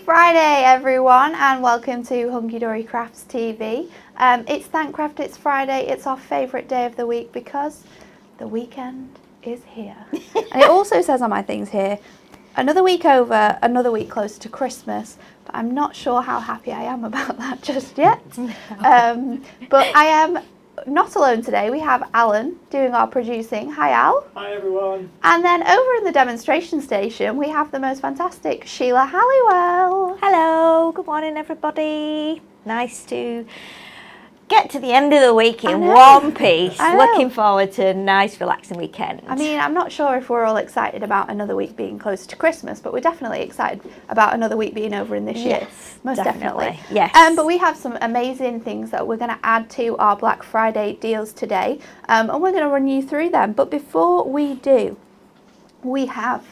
Friday everyone, and welcome to Hunky Dory Crafts TV. It's Thankcraft, it's Friday, it's our favourite day of the week because the weekend is here. And it also says on my things here, another week over, another week closer to Christmas, but I'm not sure how happy I am about that just yet. But I am not alone today. We have Alan doing our producing. Hi Al. Hi everyone. And then over in the demonstration station we have the most fantastic Sheila Halliwell. Hello, good morning everybody. Nice to get to the end of the week in one piece. Looking forward to a nice relaxing weekend. I mean, I'm not sure if we're all excited about another week being closer to Christmas, but we're definitely excited about another week being over in this year. Yes, most definitely. Yes. But we have some amazing things that we're going to add to our Black Friday deals today, and we're going to run you through them. But before we do, we have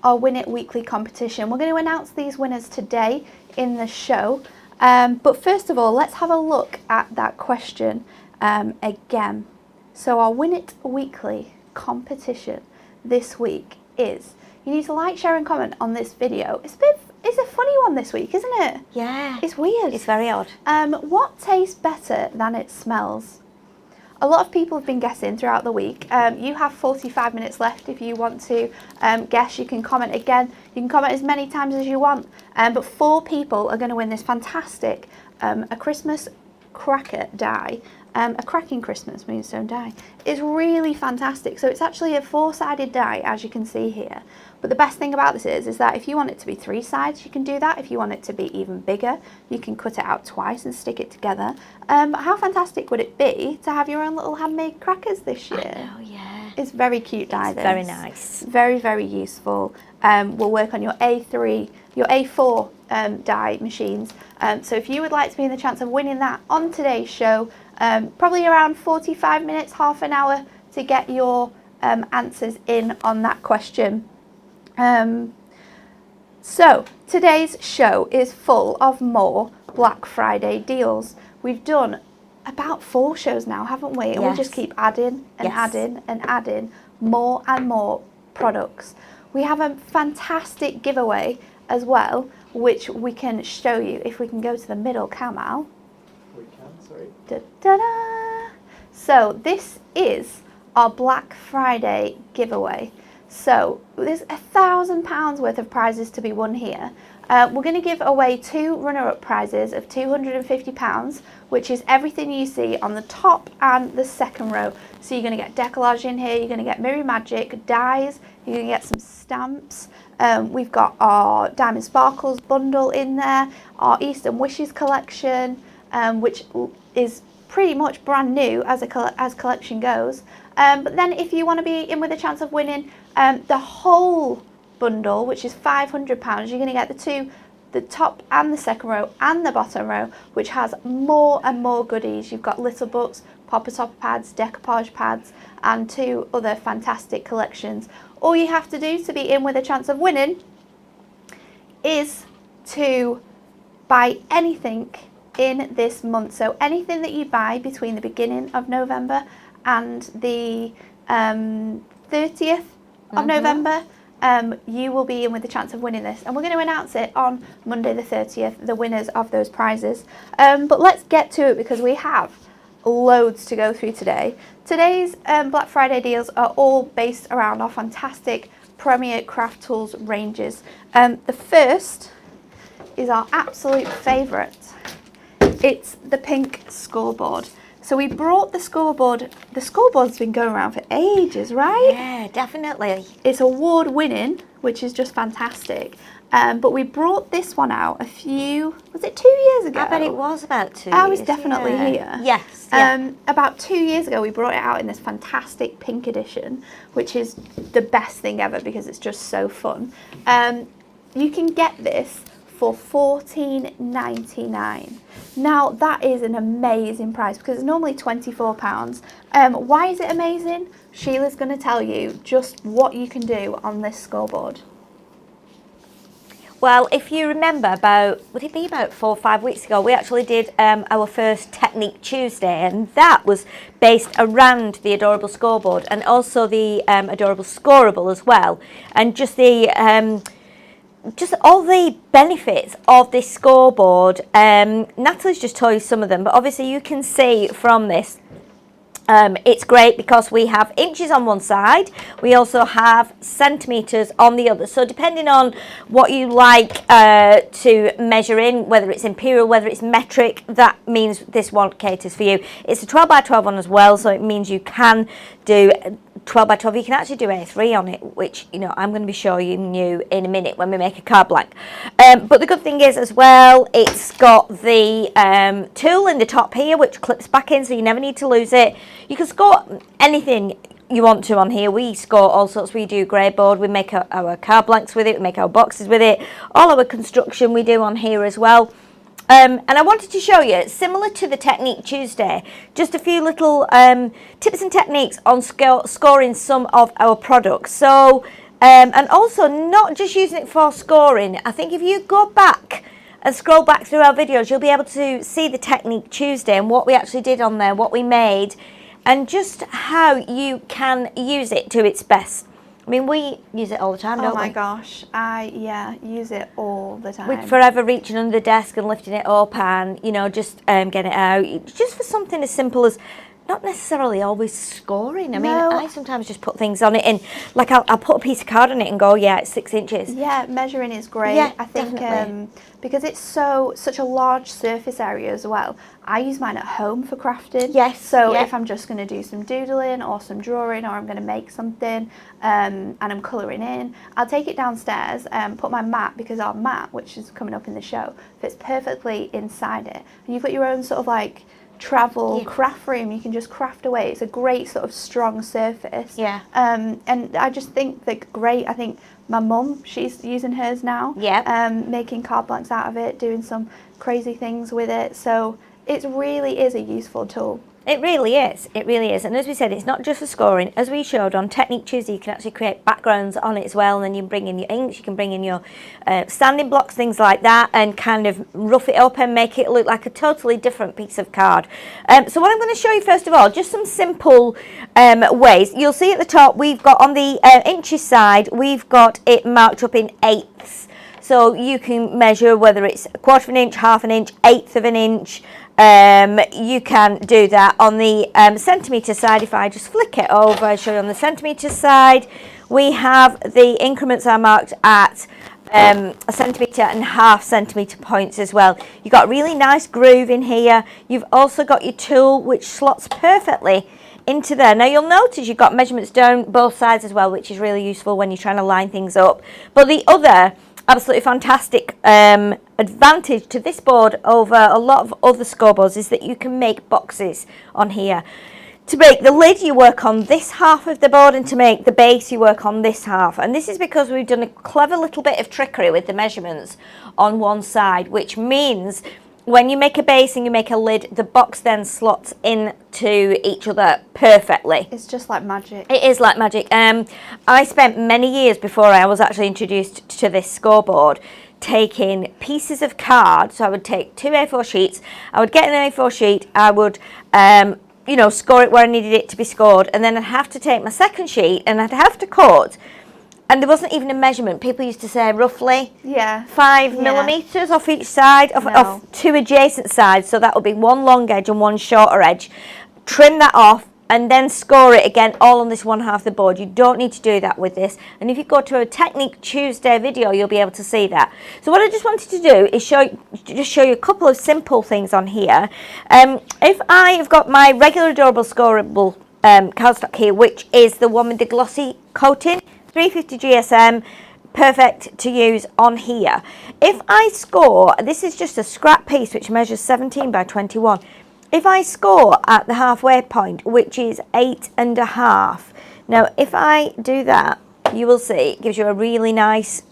our Win It Weekly competition. We're going to announce these winners today in the show. But first of all, let's have a look at that question again. So our Win It Weekly competition this week is, you need to like, share and comment on this video. It's a funny one this week, isn't it? Yeah. It's weird. It's very odd. What tastes better than it smells? A lot of people have been guessing throughout the week. You have 45 minutes left if you want to guess. You can comment again. You can comment as many times as you want. But 4 people are going to win this fantastic a Christmas cracker die. A cracking Christmas Moonstone die. It's really fantastic. So it's actually a 4-sided die, as you can see here. But the best thing about this is that if you want it to be 3 sides, you can do that. If you want it to be even bigger, you can cut it out twice and stick it together. How fantastic would it be to have your own little handmade crackers this year? I know, yeah. It's very cute die. It's very nice. Very, very useful. We'll work on your A3, your A4 die machines. So if you would like to be in the chance of winning that on today's show, probably around 45 minutes, half an hour to get your answers in on that question. So today's show is full of more Black Friday deals. We've done about 4 shows now, haven't we? And we'll just keep adding and adding and adding more and more products. We have a fantastic giveaway as well, which we can show you if we can go to the middle cam. We can, sorry. Da-da-da. So this is our Black Friday giveaway. So there's £1,000 worth of prizes to be won here. We're going to give away 2 runner-up prizes of £250, which is everything you see on the top and the second row. So you're going to get decollage in here, you're going to get Mirror Magic, dies, you're going to get some stamps. We've got our Diamond Sparkles bundle in there, our Eastern Wishes collection, which is pretty much brand new as collection goes. But then if you want to be in with a chance of winning the whole bundle, which is £500, you're going to get the top and the second row and the bottom row, which has more and more goodies. You've got little books, popper topper pads, decoupage pads, and 2 other fantastic collections. All you have to do to be in with a chance of winning is to buy anything in this month. So anything that you buy between the beginning of November and the 30th of November, you will be in with a chance of winning this, and we're going to announce it on Monday the 30th, the winners of those prizes. But let's get to it because we have loads to go through today. Today's Black Friday deals are all based around our fantastic Premier Craft Tools ranges. The first is our absolute favourite. It's the pink scoreboard. So we brought the scoreboard. The scoreboard's been going around for ages, right? Yeah, definitely. It's award winning, which is just fantastic. But we brought this one out was it 2 years ago? I bet it was about 2 years. I was definitely here. Yes. Yeah. About 2 years ago, we brought it out in this fantastic pink edition, which is the best thing ever because it's just so fun. You can get this for $14.99. Now that is an amazing price because it's normally £24. Why is it amazing? Sheila's going to tell you just what you can do on this scoreboard. Well, if you remember would it be about 4 or 5 weeks ago, we actually did our first Technique Tuesday, and that was based around the adorable scoreboard and also the adorable scoreable as well, and just all the benefits of this scoreboard. Natalie's just told you some of them, but obviously you can see from this, it's great because we have inches on one side, we also have centimetres on the other. So depending on what you like to measure in, whether it's imperial, whether it's metric, that means this one caters for you. It's a 12 by 12 one as well, so it means you can do 12 by 12. You can actually do A3 on it, which, you know, I'm going to be showing you in a minute when we make a card blank. But the good thing is as well, it's got the tool in the top here, which clips back in, so you never need to lose it. You can score anything you want to on here. We score all sorts. We do grey board, we make our card blanks with it, we make our boxes with it, all our construction we do on here as well. And I wanted to show you, similar to the Technique Tuesday, just a few little tips and techniques on scoring some of our products. So, and also not just using it for scoring. I think if you go back and scroll back through our videos, you'll be able to see the Technique Tuesday and what we actually did on there, what we made, and just how you can use it to its best. I mean, we use it all the time, don't we? Oh my gosh, I use it all the time. We're forever reaching under the desk and lifting it up and, you know, just get it out. Just for something as simple as not necessarily always scoring. I mean, I sometimes just put things on it and, like, I'll put a piece of card on it and go, yeah, it's 6 inches. Yeah, measuring is great. Yeah, I think definitely. because it's such a large surface area as well. I use mine at home for crafting. Yes. So yeah. if I'm just going to do some doodling or some drawing, or I'm going to make something and I'm colouring in, I'll take it downstairs and put my mat, because our mat, which is coming up in the show, fits perfectly inside it. And you've got your own sort of like travel craft room. You can just craft away. It's a great sort of strong surface. Yeah. And I just think that great. I think my mum, she's using hers now. Yeah. Making card blanks out of it, doing some crazy things with it. So it really is a useful tool. It really is. It really is. And as we said, it's not just for scoring. As we showed on Technique Tuesday, you can actually create backgrounds on it as well. And then you can bring in your inks, you can bring in your standing blocks, things like that, and kind of rough it up and make it look like a totally different piece of card. So what I'm going to show you first of all, just some simple ways. You'll see at the top, we've got on the inches side, we've got it marked up in eighths. So you can measure whether it's a quarter of an inch, half an inch, eighth of an inch. You can do that on the centimetre side. If I just flick it over, I'll show you on the centimetre side. We have the increments are marked at a centimetre and half centimetre points as well. You've got a really nice groove in here. You've also got your tool which slots perfectly into there. Now you'll notice you've got measurements down both sides as well, which is really useful when you're trying to line things up. But the other absolutely fantastic advantage to this board over a lot of other scoreboards is that you can make boxes on here. To make the lid, you work on this half of the board, and to make the base, you work on this half. And this is because we've done a clever little bit of trickery with the measurements on one side, which means when you make a base and you make a lid, the box then slots into each other perfectly. It's just like magic. It is like magic. I spent many years before I was actually introduced to this scoreboard taking pieces of card. So I would take 2 A4 sheets. I would get an A4 sheet. I would score it where I needed it to be scored, and then I'd have to take my second sheet and I'd have to cut, and there wasn't even a measurement. People used to say roughly 5 millimetres off each side, off 2 adjacent sides, so that would be one long edge and one shorter edge. Trim that off and then score it again, all on this one half of the board. You don't need to do that with this, and if you go to a Technique Tuesday video, you'll be able to see that. So what I just wanted to do is show you a couple of simple things on here. If I have got my regular adorable scoreable cardstock here, which is the one with the glossy coating, 350 GSM, perfect to use on here. If I score, this is just a scrap piece which measures 17 by 21. If I score at the halfway point, which is 8.5, now if I do that, you will see it gives you a really nice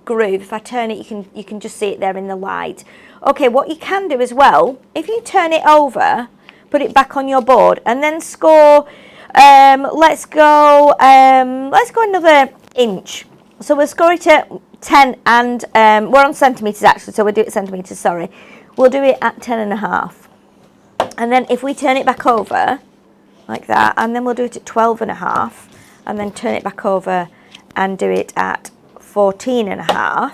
groove. If I turn it, you can just see it there in the light. Okay, what you can do as well, if you turn it over, put it back on your board, and then score. Let's go another inch. So we'll score it at 10, and we're on centimetres actually, so we'll do it centimetres. Sorry, we'll do it at 10.5. And then if we turn it back over like that, and then we'll do it at 12.5, and then turn it back over and do it at 14.5.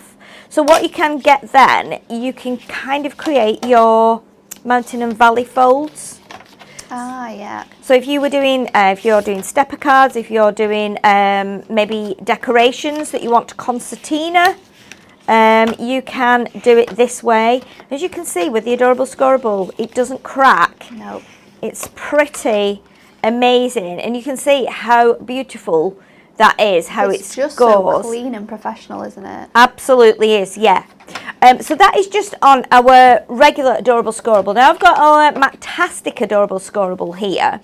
So what you can get then, you can kind of create your mountain and valley folds. Ah, yeah. So if you were doing, if you're doing stepper cards, if you're doing maybe decorations that you want to concertina, you can do it this way. As you can see with the adorable scoreable, it doesn't crack. Nope. It's pretty amazing, and you can see how beautiful that is, how it's just so clean and professional, isn't it? Absolutely is, yeah. So that is just on our regular adorable scoreable. Now I've got our Mactastic adorable scoreable here.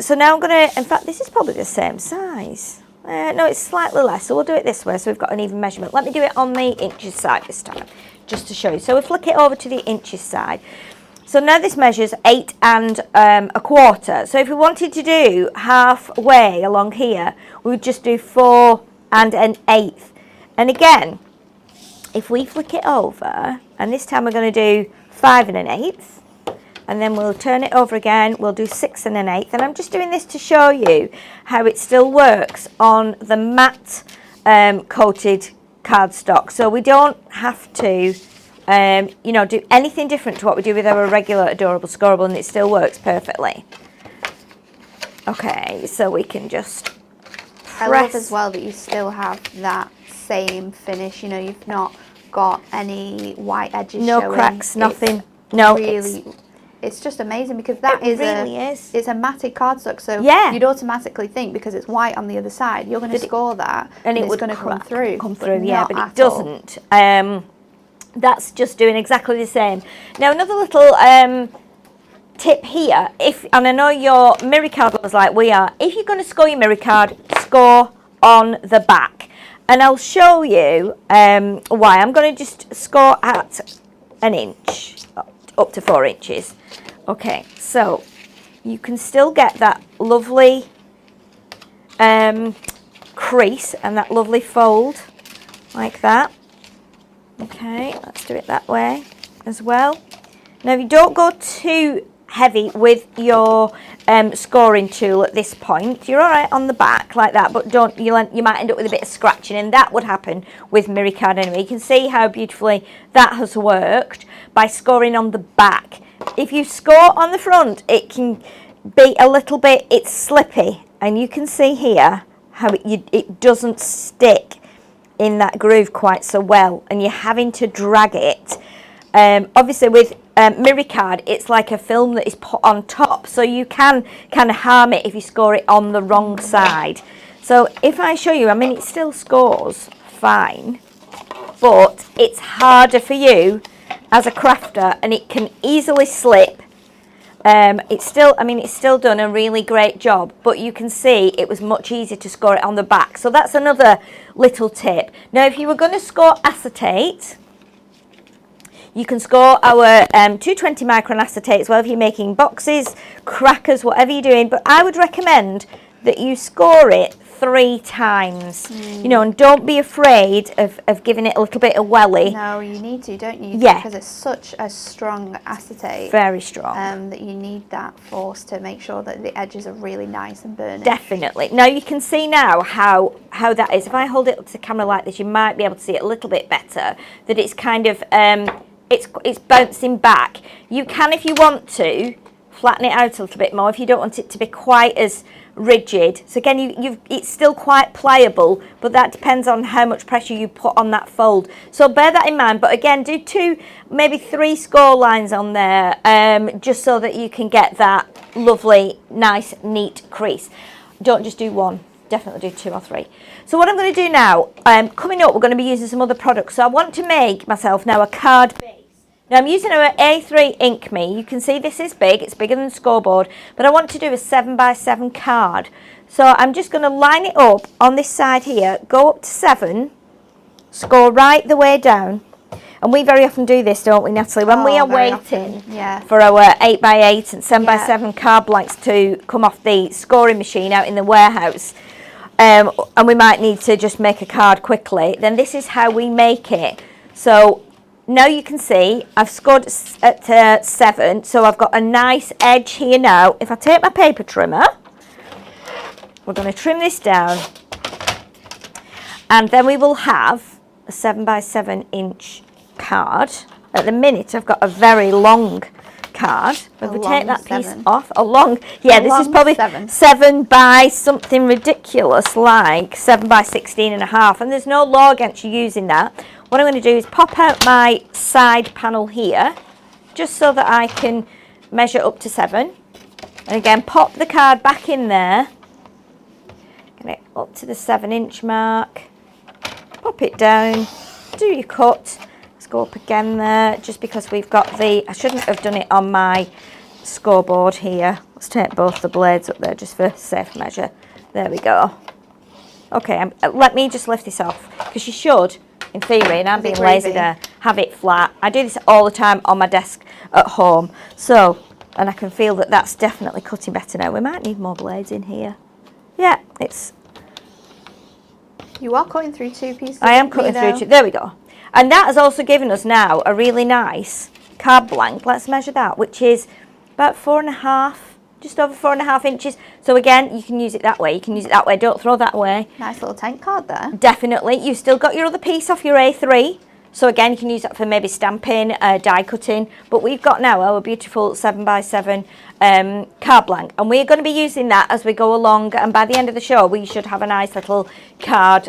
So now I'm going to, in fact, this is probably the same size. No, it's slightly less, so we'll do it this way so we've got an even measurement. Let me do it on the inches side this time, just to show you. So we flick it over to the inches side. So now this measures 8.25. So if we wanted to do halfway along here, we would just do 4 1/8. And again, if we flick it over, and this time we're going to do 5 1/8, and then we'll turn it over again, we'll do 6 1/8, and I'm just doing this to show you how it still works on the matte coated cardstock. So we don't have to do anything different to what we do with our regular adorable scoreable, and it still works perfectly. Okay, so we can just press. I love as well that you still have that same finish. You've not got any white edges no showing. Cracks, nothing. No, really, it's just amazing, because it's a matted cardstock, so you'd automatically think, because it's white on the other side, you're going to score that and it's going to come through. Yeah, but it doesn't. That's just doing exactly the same. Now another little tip here, and I know your mirror card was like we are, if you're going to score your mirror card, score on the back. And I'll show you why. I'm going to just score at an inch, up to 4 inches. Okay, so you can still get that lovely crease and that lovely fold like that. Okay, let's do it that way as well. Now, if you don't go too heavy with your scoring tool at this point. You're all right on the back like that, but you might end up with a bit of scratching, and that would happen with mirror card anyway. You can see how beautifully that has worked by scoring on the back. If you score on the front, it can be a little bit, it's slippy, and you can see here how it doesn't stick in that groove quite so well, and you're having to drag it. Obviously with mirror card, it's like a film that is put on top, so you can kind of harm it if you score it on the wrong side. So if I show you, I mean, it still scores fine, but it's harder for you as a crafter, and it can easily slip. It's still done a really great job, but you can see it was much easier to score it on the back. So that's another little tip. Now, if you were going to score acetate, you can score our 220 micron acetate as well if you're making boxes, crackers, whatever you're doing. But I would recommend that you score it 3 times, you know, and don't be afraid of giving it a little bit of welly. No, you need to, don't you? Yeah. Because it's such a strong acetate. Very strong. That you need that force to make sure that the edges are really nice and burnished. Definitely. Now you can see now how that is. If I hold it up to the camera like this, you might be able to see it a little bit better, that it's kind of, it's bouncing back. You can, if you want to, flatten it out a little bit more if you don't want it to be quite as rigid. So again, it's still quite pliable, but that depends on how much pressure you put on that fold. So bear that in mind. But again, do 2, maybe 3 score lines on there, just so that you can get that lovely, nice, neat crease. Don't just do 1. Definitely do 2 or 3. So what I'm going to do now, coming up, we're going to be using some other products. So I want to make myself now a card base. Now I'm using our A3 Ink Me. You can see this is big, it's bigger than Scoreboard, but I want to do a 7x7 card. So I'm just going to line it up on this side here, go up to 7, score right the way down. And we very often do this, don't we, Natalie? When we are waiting for our 8x8 and 7x7 card blanks to come off the scoring machine out in the warehouse, and we might need to just make a card quickly, then this is how we make it. So now you can see I've scored at 7, so I've got a nice edge here now. If I take my paper trimmer, we're going to trim this down, and then we will have a 7x7 inch card. At the minute I've got a very long card. If we take that piece off, this is probably 7 by something ridiculous like 7 by 16 and a half, and there's no law against you using that. What I'm going to do is pop out my side panel here, just so that I can measure up to 7. And again, pop the card back in there, get it up to the 7-inch mark, pop it down, do your cut. Let's go up again there, just because we've got I shouldn't have done it on my Scoreboard here. Let's take both the blades up there just for safe measure. There we go. Okay, let me just lift this off, because you should, in theory, and I'm being lazy there, have it flat. I do this all the time on my desk at home. So, and I can feel that that's definitely cutting better now. We might need more blades in here. Yeah, You are cutting through 2 pieces. I am cutting through 2. There we go. And that has also given us now a really nice card blank. Let's measure that, which is about 4.5, just over 4.5 inches. So again, you can use it that way. You can use it that way. Don't throw that away. Nice little tank card there. Definitely. You've still got your other piece off your A3. So again, you can use that for maybe stamping, die cutting. But we've got now our beautiful 7x7 card blank. And we're going to be using that as we go along. And by the end of the show, we should have a nice little card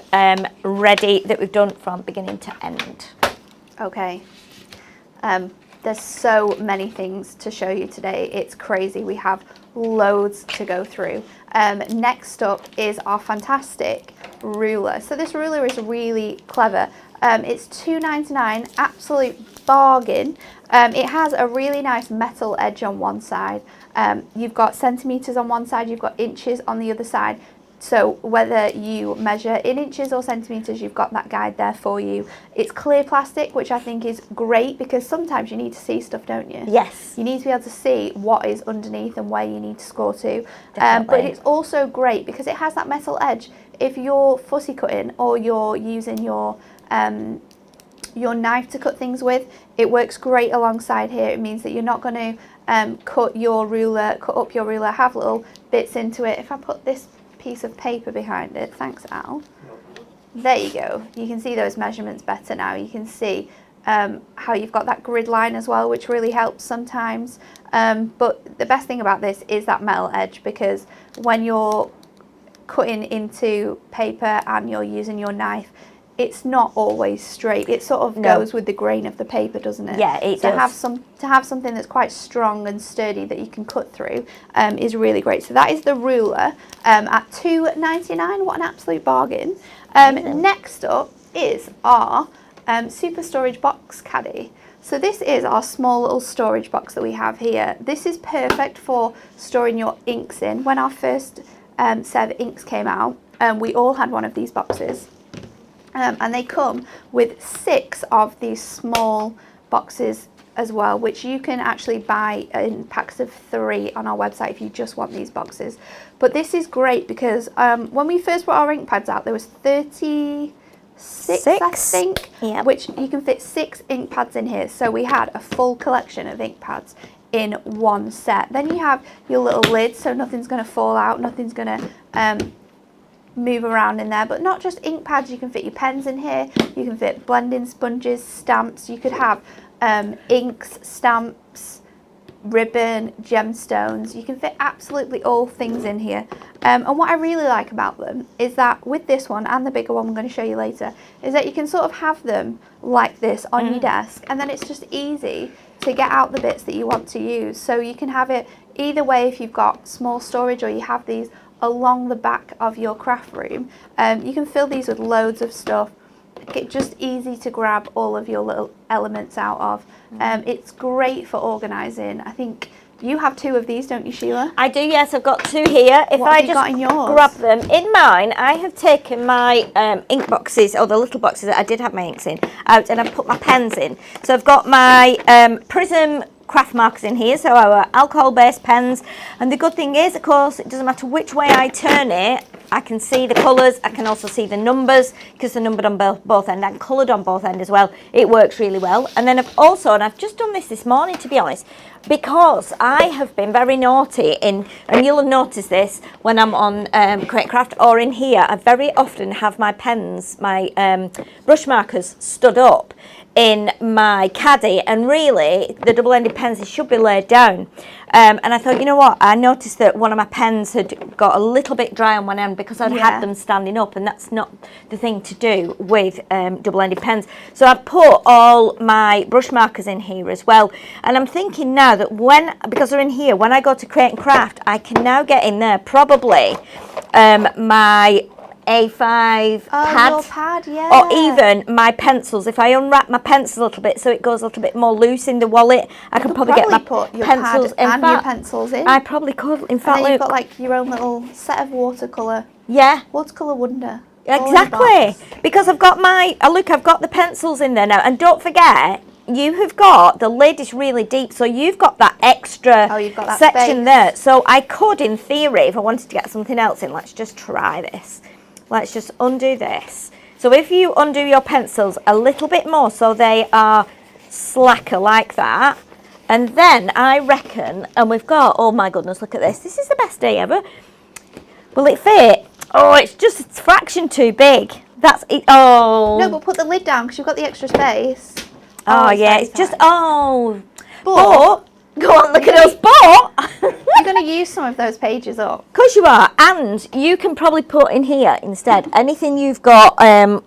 ready that we've done from beginning to end. Okay. There's so many things to show you today. It's crazy. We have loads to go through. Next up is our fantastic ruler. So this ruler is really clever. It's $2.99, absolute bargain. It has a really nice metal edge on one side. You've got centimetres on one side, you've got inches on the other side. So whether you measure in inches or centimetres, you've got that guide there for you. It's clear plastic, which I think is great, because sometimes you need to see stuff, don't you? Yes. You need to be able to see what is underneath and where you need to score to. But it's also great because it has that metal edge. If you're fussy cutting or you're using your your knife to cut things with, it works great alongside here. It means that you're not going to cut up your ruler, have little bits into it. If I put this piece of paper behind it, thanks Al. There you go. You can see those measurements better now. You can see how you've got that grid line as well, which really helps sometimes. But the best thing about this is that metal edge, because when you're cutting into paper and you're using your knife, it's not always straight. It sort of goes with the grain of the paper, doesn't it? Yeah, it does. To have something that's quite strong and sturdy that you can cut through is really great. So that is the ruler at $2.99. What an absolute bargain. Next up is our super storage box caddy. So this is our small little storage box that we have here. This is perfect for storing your inks in. When our first set of inks came out, we all had one of these boxes. And they come with 6 of these small boxes as well, which you can actually buy in packs of 3 on our website if you just want these boxes. But this is great because when we first brought our ink pads out, there was 36, I think, which you can fit 6 ink pads in here. So we had a full collection of ink pads in one set. Then you have your little lid, so nothing's going to fall out, nothing's going to move around in there. But not just ink pads, you can fit your pens in here, you can fit blending sponges, stamps, you could have inks, stamps, ribbon, gemstones. You can fit absolutely all things in here. And what I really like about them is that with this one and the bigger one I'm going to show you later, is that you can sort of have them like this on your desk, and then it's just easy to get out the bits that you want to use. So you can have it either way if you've got small storage, or you have these along the back of your craft room. You can fill these with loads of stuff. It's just easy to grab all of your little elements out of. It's great for organising. I think you have 2 of these, don't you, Sheila? I do, yes. I've got 2 here. If what I have you just got in yours? grab them. In mine, I have taken my ink boxes, or the little boxes that I did have my inks in, out, and I've put my pens in. So I've got my Prism craft markers in here, so our alcohol-based pens. And the good thing is, of course, it doesn't matter which way I turn it, I can see the colours. I can also see the numbers, because they're numbered on both ends and coloured on both ends as well. It works really well. And then I've also, and I've just done this morning, to be honest, because I have been very naughty and you'll have noticed this when I'm on Create Craft or in here, I very often have my pens, my brush markers stood up in my caddy, and really the double-ended pens, they should be laid down. And I thought, you know what, I noticed that one of my pens had got a little bit dry on one end because I'd had them standing up, and that's not the thing to do with double-ended pens. So I put all my brush markers in here as well, and I'm thinking now that because they're in here, when I go to Create and Craft, I can now get in there probably my A5 pad, or even my pencils. If I unwrap my pencils a little bit so it goes a little bit more loose in the wallet, I can probably get my put your pencils pad and your pencils in. I probably could. In fact, and then you've got like your own little set of watercolour wonder. Exactly, because I've got I've got the pencils in there now, and don't forget, you have got, the lid is really deep, so you've got that extra section there. So I could, in theory, if I wanted to get something else in, let's just try this. Let's just undo this. So if you undo your pencils a little bit more so they are slacker like that, and then I reckon, and we've got, oh my goodness, look at this. This is the best day ever. Will it fit? Oh, it's just a fraction too big. That's it. Oh. No, but put the lid down because you've got the extra space. Oh, yeah, it's just, but go on, look at us, but you're going to use some of those pages up. Of course you are, and you can probably put in here instead anything you've got.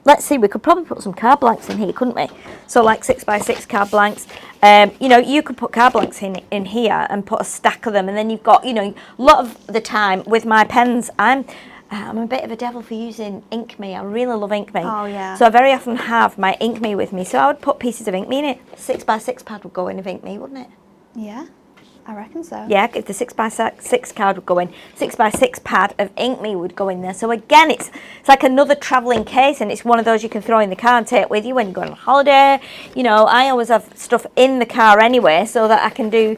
Let's see, we could probably put some card blanks in here, couldn't we? So like 6x6 card blanks. You know, you could put card blanks in here and put a stack of them, and then you've got, you know, a lot of the time with my pens, I'm a bit of a devil for using Ink Me. I really love Ink Me. Oh, yeah. So I very often have my Ink Me with me. So I would put pieces of Ink Me in it. 6x6 pad would go in of Ink Me, wouldn't it? Yeah. I reckon so. Yeah, if the 6x6 card would go in, 6x6 pad of Ink Me would go in there. So again, it's like another travelling case, and it's one of those you can throw in the car and take with you when you go on holiday. You know, I always have stuff in the car anyway, so that I can do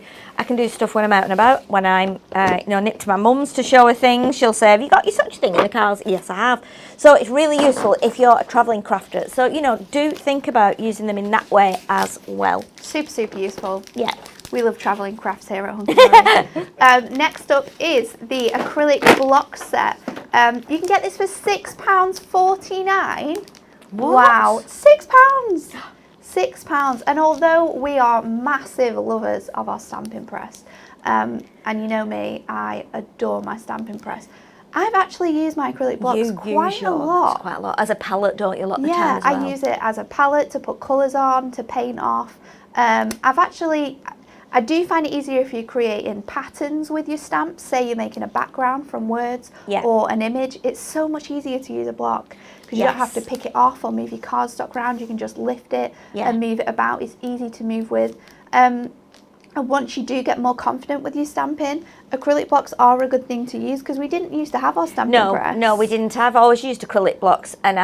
stuff when I'm out and about. When I'm, nip to my mum's to show her things, she'll say, "Have you got your such thing in the cars?" Yes, I have. So it's really useful if you're a travelling crafter. So, do think about using them in that way as well. Super, super useful. Yeah. We love travelling crafts here at Hunky. Next up is the acrylic block set. You can get this for £6.49. Wow, £6. £6. And although we are massive lovers of our stamping press, and you know me, I adore my stamping press. I've actually used my acrylic blocks quite a lot. Quite a lot. As a palette, don't you, a lot of the time as well? Yeah, I use it as a palette to put colours on, to paint off. I do find it easier if you're creating patterns with your stamps. Say you're making a background from words or an image. It's so much easier to use a block because you don't have to pick it off or move your cardstock around. You can just lift it and move it about. It's easy to move with. And once you do get more confident with your stamping, acrylic blocks are a good thing to use because we didn't used to have our stamping press. No, we didn't. I've always used acrylic blocks, and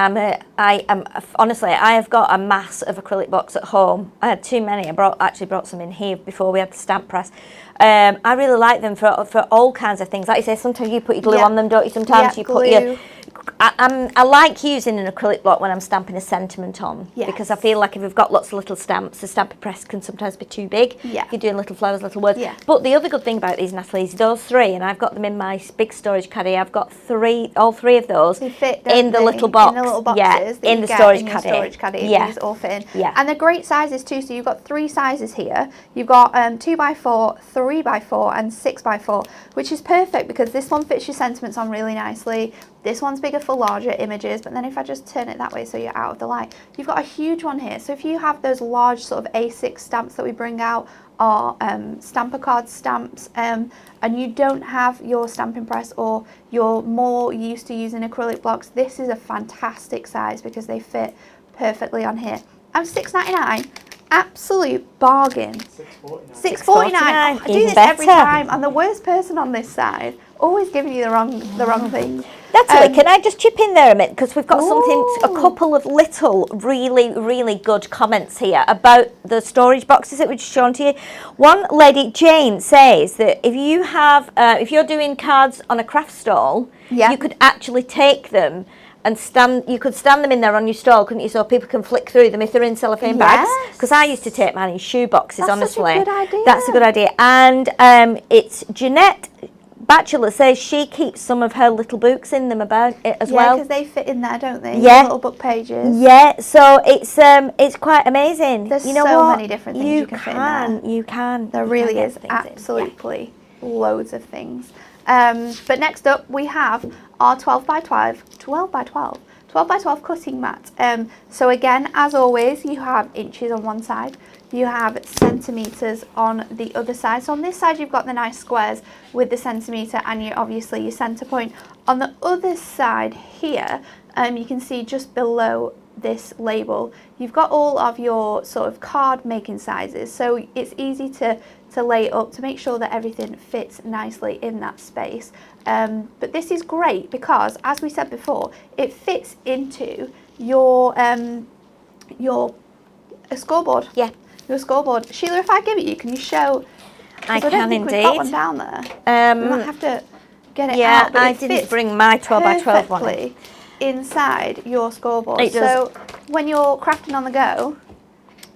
honestly, I have got a mass of acrylic blocks at home. I had too many. I actually brought some in here before we had the stamp press. I really like them for all kinds of things. Like you say, sometimes you put your glue on them, don't you? Sometimes you put your... I like using an acrylic block when I'm stamping a sentiment on because I feel like if we've got lots of little stamps, the stamping press can sometimes be too big. If you're doing little flowers, little words. But the other good thing about these, Natalie, is those three, and I've got them in my big storage caddy. I've got all three of those in the little box. In the little boxes in the storage caddy. Storage caddy. These all fit in. And they're great sizes too. So you've got 3 sizes here. You've got 2x4, 3x4, and 6x4, which is perfect because this one fits your sentiments on really nicely. This one's bigger for larger images, but then if I just turn it that way so you're out of the light, you've got a huge one here. So if you have those large sort of A6 stamps that we bring out, or stamper card stamps, and you don't have your stamping press or you're more used to using acrylic blocks, this is a fantastic size because they fit perfectly on here. And $6.99, absolute bargain. $6.49. I do this every time. I'm the worst person on this side, always giving you the wrong things. Natalie, can I just chip in there a minute because we've got a couple of little really, really good comments here about the storage boxes that we've shown to you. One lady, Jane, says that if you have, if you're doing cards on a craft stall, you could actually take them and you could stand them in there on your stall, couldn't you, so people can flick through them if they're in cellophane bags? Because I used to take mine in shoe boxes, honestly. That's a good idea. That's a good idea. And it's Jeanette Bachelor says she keeps some of her little books in them about it as well. Yeah, because they fit in there, don't they? Yeah. Little book pages. Yeah, so it's quite amazing. There's you know so what? many different things you can fit in there. You can. There really is absolutely loads of things. But next up we have our 12x12 cutting mat. So again, as always, you have inches on one side, you have centimetres on the other side. So on this side you've got the nice squares with the centimetre and obviously your centre point. On the other side here, you can see just below this label, you've got all of your sort of card making sizes. So it's easy to lay it up to make sure that everything fits nicely in that space. But this is great because, as we said before, it fits into your scoreboard. Yeah. Your scoreboard. Sheila, if I give it you, can you show? I can indeed. We've got one down there. We might have to get it out. Yeah, but I didn't bring my 12x12 one inside your scoreboard. It does. So when you're crafting on the go,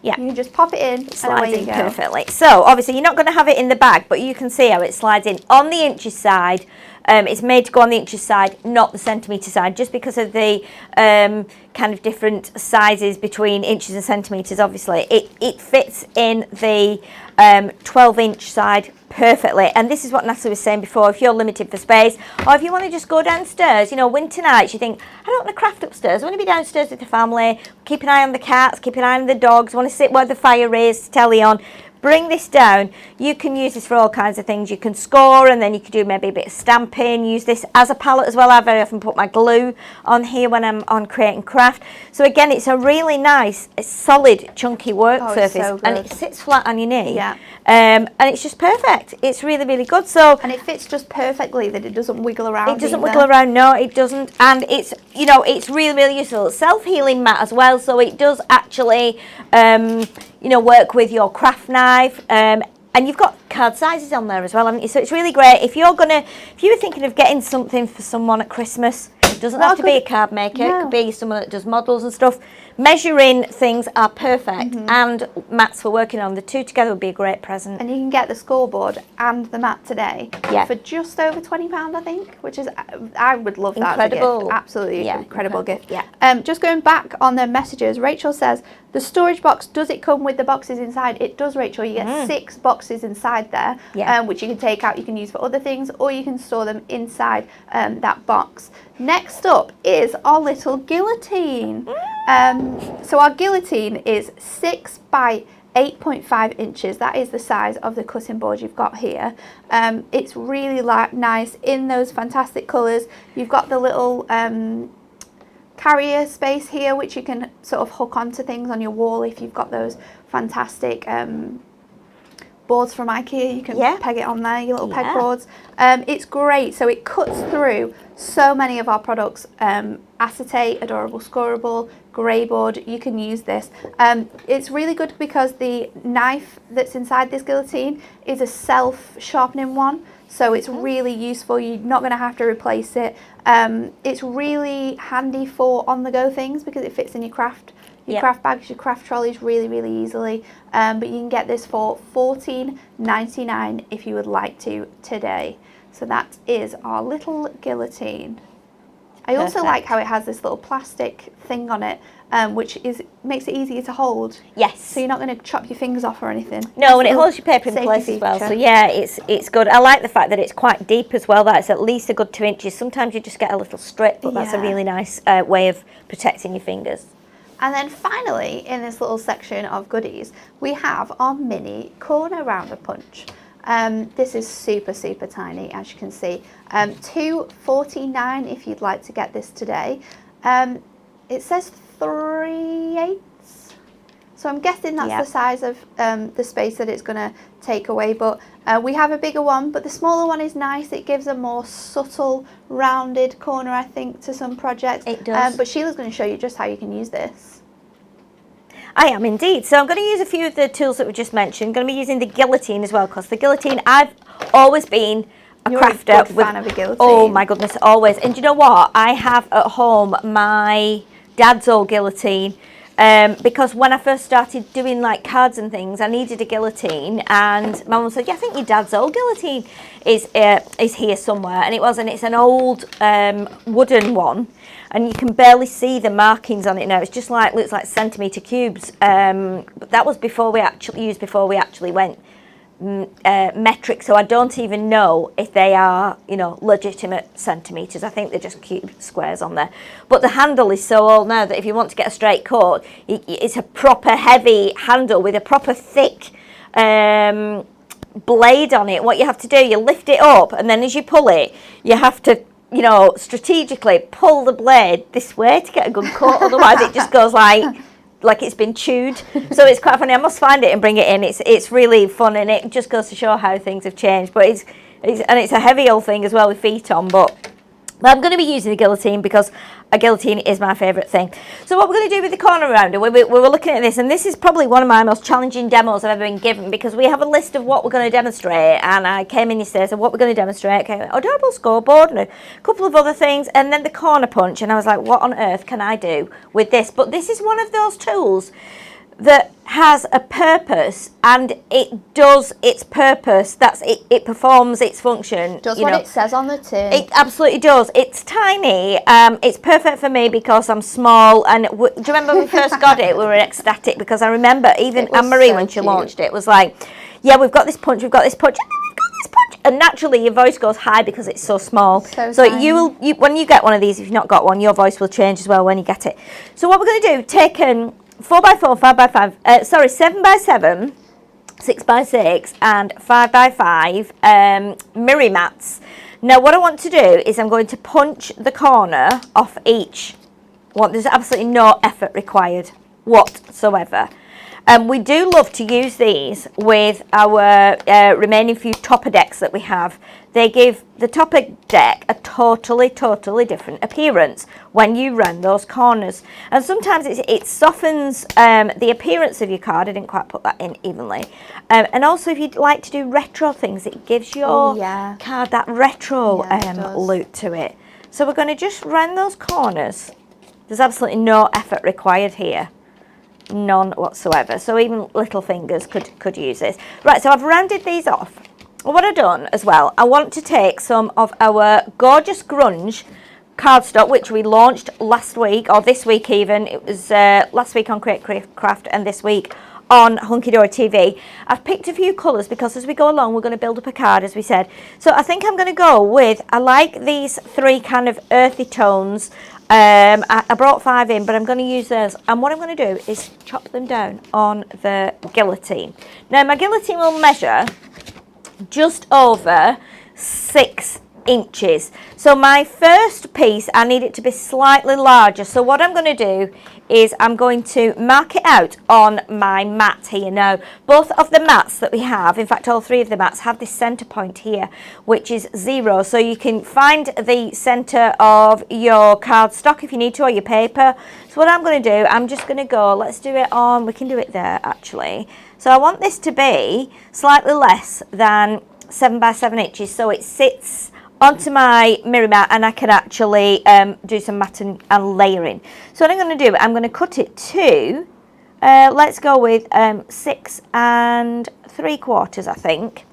you can just pop it in and away you go. Perfectly. So obviously you're not going to have it in the bag, but you can see how it slides in on the inches side. It's made to go on the inches side, not the centimetre side, just because of the kind of different sizes between inches and centimetres. Obviously it fits in the 12-inch side perfectly. And this is what Natalie was saying before, if you're limited for space, or if you want to just go downstairs, winter nights, you think, I don't want to craft upstairs, I want to be downstairs with the family, keep an eye on the cats, keep an eye on the dogs, want to sit where the fire is, telly on. bring this down. You can use this for all kinds of things. You can score, and then you can do maybe a bit of stamping. Use this as a palette as well. I very often put my glue on here when I'm on creating craft. So again, it's a really nice, solid, chunky work surface, so and it sits flat on your knee. Yeah. And it's just perfect. It's really, really good. So, and it fits just perfectly, that it doesn't wiggle around. It doesn't wiggle around, no, it doesn't. And it's, you know, it's really, really useful. Self-healing mat as well, so it does actually, you know, work with your craft knife. And you've got card sizes on there as well, haven't you? So it's really great. If you were thinking of getting something for someone at Christmas, it doesn't have to be a card maker. No. It could be someone that does models and stuff. Measuring things are perfect, and mats for working on. The two together would be a great present. And you can get the scoreboard and the mat today for just over £20, I think, which is, I would love that. Incredible. As a gift. Absolutely incredible gift. Yeah. Just going back on the messages, Rachel says, the storage box, does it come with the boxes inside? It does, Rachel. You get 6 boxes inside there, which you can take out, you can use for other things, or you can store them inside that box. Next up is our little guillotine. So our guillotine is 6 by 8.5 inches. That is the size of the cutting board you've got here. It's really nice in those fantastic colours. You've got the little carrier space here, which you can sort of hook onto things on your wall if you've got those fantastic boards from IKEA. You can peg it on there, your little pegboards. It's great. So it cuts through so many of our products. Acetate, Adorable Scorable, grey board, you can use this. It's really good because the knife that's inside this guillotine is a self-sharpening one. So it's really useful. You're not going to have to replace it. It's really handy for on-the-go things because it fits in your craft bags, your craft trolleys really, really easily. But you can get this for $14.99 if you would like to today. So that is our little guillotine. I also like how it has this little plastic thing on it, which makes it easier to hold. Yes. So you're not going to chop your fingers off or anything. No, and it holds your paper in place as well. So yeah, it's good. I like the fact that it's quite deep as well. That's at least a good 2 inches. Sometimes you just get a little strip, but that's a really nice way of protecting your fingers. And then finally, in this little section of goodies, we have our mini corner rounder punch. This is super, super tiny, as you can see. $2.49 if you'd like to get this today. It says 3/8, so I'm guessing that's the size of the space that it's going to take away. But we have a bigger one, but the smaller one is nice. It gives a more subtle, rounded corner, I think, to some projects. It does. But Sheila's going to show you just how you can use this. I am indeed. So I'm going to use a few of the tools that we just mentioned. I'm going to be using the guillotine as well, because the guillotine, I've always been a crafter. You're a good fan of a guillotine. Oh my goodness, always. And do you know what? I have at home my dad's old guillotine, because when I first started doing like cards and things, I needed a guillotine, and my mum said, yeah, I think your dad's old guillotine is here somewhere. And it was, and it's an old wooden one. And you can barely see the markings on it now. It's just like, looks like centimetre cubes. But that was before we actually went metric. So I don't even know if they are, you know, legitimate centimetres. I think they're just cube squares on there. But the handle is so old now that if you want to get a straight cut, it's a proper heavy handle with a proper thick blade on it. What you have to do, you lift it up, and then as you pull it, you have to, you know, strategically pull the blade this way to get a good cut. Otherwise it just goes like it's been chewed. So it's quite funny. I must find it and bring it in. It's really fun, and it just goes to show how things have changed. But it's a heavy old thing as well with feet on. But I'm going to be using the guillotine because a guillotine is my favourite thing. So what we're going to do with the corner rounder, we were looking at this, and this is probably one of my most challenging demos I've ever been given, because we have a list of what we're going to demonstrate, and I came in yesterday and said what we're going to demonstrate. Okay, Adorable Scoreboard and a couple of other things, and then the corner punch, and I was like, what on earth can I do with this? But this is one of those tools that has a purpose, and it does its purpose. That's it. It performs its function. Does what it says on the tin. It absolutely does. It's tiny. It's perfect for me because I'm small. And do you remember when we first got it? We were ecstatic because I remember even Anne-Marie, when she launched it, was like, "Yeah, we've got this punch. We've got this punch." And then we've got this punch. And naturally, your voice goes high because it's so small. So you when you get one of these, if you've not got one, your voice will change as well when you get it. So what we're going to do, take 4x4, 5x5, 7x7, 6x6 and 5x5 mirror mats. Now what I want to do is I'm going to punch the corner off each one. There's absolutely no effort required whatsoever. We do love to use these with our remaining few topper decks that we have. They give the topper deck a totally different appearance when you round those corners. And sometimes it softens the appearance of your card. I didn't quite put that in evenly. And also if you'd like to do retro things, it gives your card that retro look to it. So we're going to just round those corners. There's absolutely no effort required here. None whatsoever. So even little fingers could use this. Right, so I've rounded these off. What I've done as well, I want to take some of our gorgeous grunge cardstock, which we launched last week, or this week even. It was last week on Create Craft and this week on Hunky Dory TV. I've picked a few colours because as we go along we're going to build up a card, as we said. So I think I'm going to go with, I like these three kind of earthy tones. I brought 5 in, but I'm going to use those, and what I'm going to do is chop them down on the guillotine. Now my guillotine will measure just over 6 inches. So my first piece, I need it to be slightly larger. So what I'm going to do is I'm going to mark it out on my mat here. Now, both of the mats that we have, in fact, all 3 of the mats have this center point here, which is 0. So you can find the center of your cardstock if you need to, or your paper. So what I'm going to do, I'm just going to go, let's do it on, we can do it there actually. So I want this to be slightly less than 7 by 7 inches. So it sits onto my mirror mat and I can actually do some matting and layering. So what I'm going to do, I'm going to cut it to, let's go with 6 3/4, I think.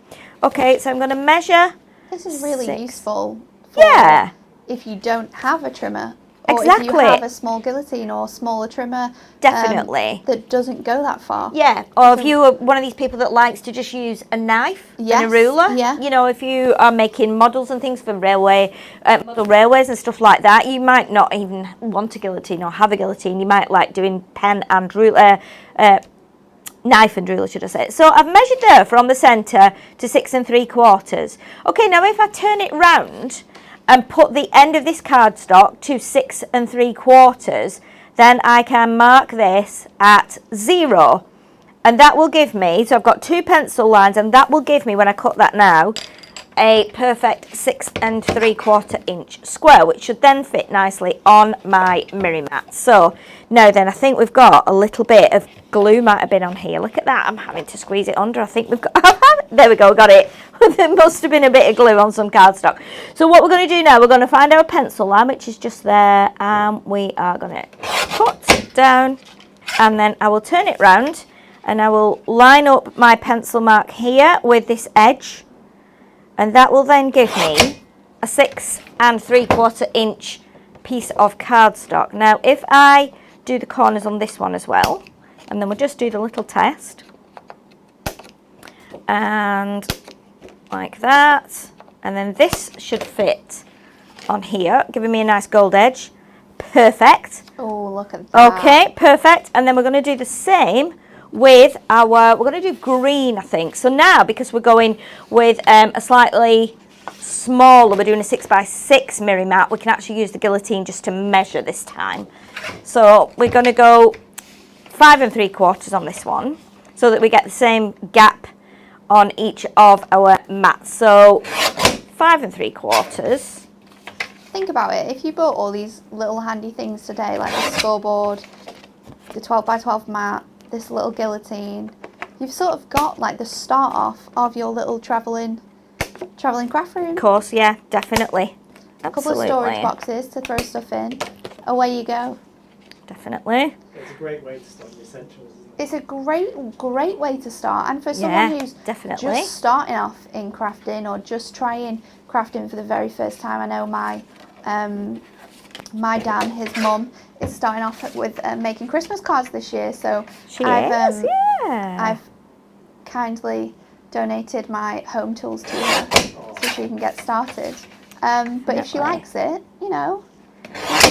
Okay, so I'm going to measure. This is really 6. useful for if you don't have a trimmer. Or if you have a small guillotine or smaller trimmer, definitely, that doesn't go that far. Yeah, or if you are one of these people that likes to just use a knife and a ruler, you know, if you are making models and things for model railways and stuff like that, you might not even want a guillotine or have a guillotine. You might like doing pen and ruler, knife and ruler, should I say. So I've measured there from the centre to 6 3/4. Okay, now if I turn it round and put the end of this cardstock to 6 3/4, then I can mark this at 0. And that will give me, so I've got 2 pencil lines, and that will give me, when I cut that now, a perfect 6 3/4 inch square, which should then fit nicely on my mirror mat. So now then, I think we've got a little bit of glue might have been on here. Look at that, I'm having to squeeze it under. I think we've got, there we go, got it. There must have been a bit of glue on some cardstock. So what we're going to do now, we're going to find our pencil line, which is just there, and we are going to cut down, and then I will turn it round, and I will line up my pencil mark here with this edge, and that will then give me a 6 3/4 inch piece of cardstock. Now if I do the corners on this one as well, and then we'll just do the little test, and like that, and then this should fit on here, giving me a nice gold edge. Perfect. Oh, look at that. Okay, perfect. And then we're going to do the same with our, we're going to do green, I think. So now, because we're going with a slightly smaller, we're doing a 6 by 6 mirror mat, we can actually use the guillotine just to measure this time. So we're going to go 5 3/4 on this one, so that we get the same gap on each of our mats. So 5 3/4. Think about it, if you bought all these little handy things today, like the scoreboard, the 12 by 12 mat, this little guillotine, you've sort of got like the start off of your little travelling craft room. Of course, yeah, definitely. A couple of storage boxes to throw stuff in. Away you go. Definitely. It's a great way to start the essentials, isn't it? It's a great way to start, and for someone who's just starting off in crafting or just trying crafting for the very first time. I know my Dan, his mum, is starting off with making Christmas cards this year, so I've kindly donated my home tools to her so she can get started. But if she likes it, you know,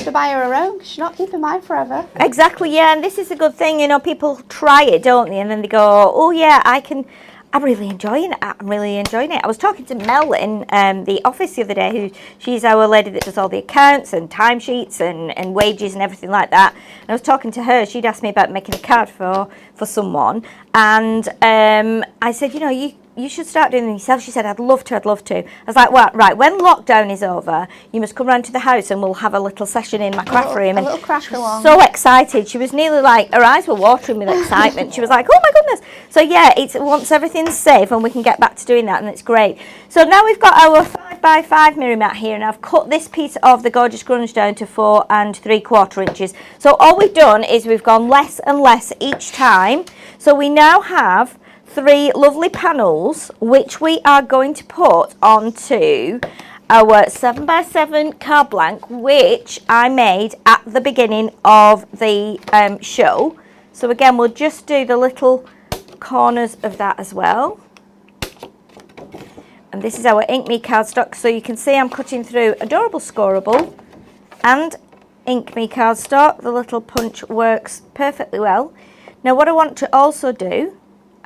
have to buy her her own because she's not keeping mine forever. Exactly, yeah, and this is a good thing, you know, people try it, don't they? And then they go, oh yeah, I'm really enjoying it. I'm really enjoying it. I was talking to Mel in the office the other day, she's our lady that does all the accounts and timesheets and wages and everything like that. And I was talking to her, she'd asked me about making a card for someone, and I said, you know, you should start doing them yourself. She said, I'd love to. I was like, well, right, when lockdown is over, you must come round to the house and we'll have a little session in my craft room. A little craft along. So excited. She was nearly like, her eyes were watering with excitement. She was like, oh my goodness. So yeah, it's once everything's safe and we can get back to doing that, and it's great. So now we've got our 5x5 mirror mat here, and I've cut this piece of the gorgeous grunge down to 4 3/4 inches. So all we've done is we've gone less and less each time. So we now have 3 lovely panels which we are going to put onto our 7x7 card blank, which I made at the beginning of the show. So again, we'll just do the little corners of that as well. And this is our Ink Me cardstock, so you can see I'm cutting through adorable Scoreboard and Ink Me cardstock. The little punch works perfectly well. Now what I want to also do,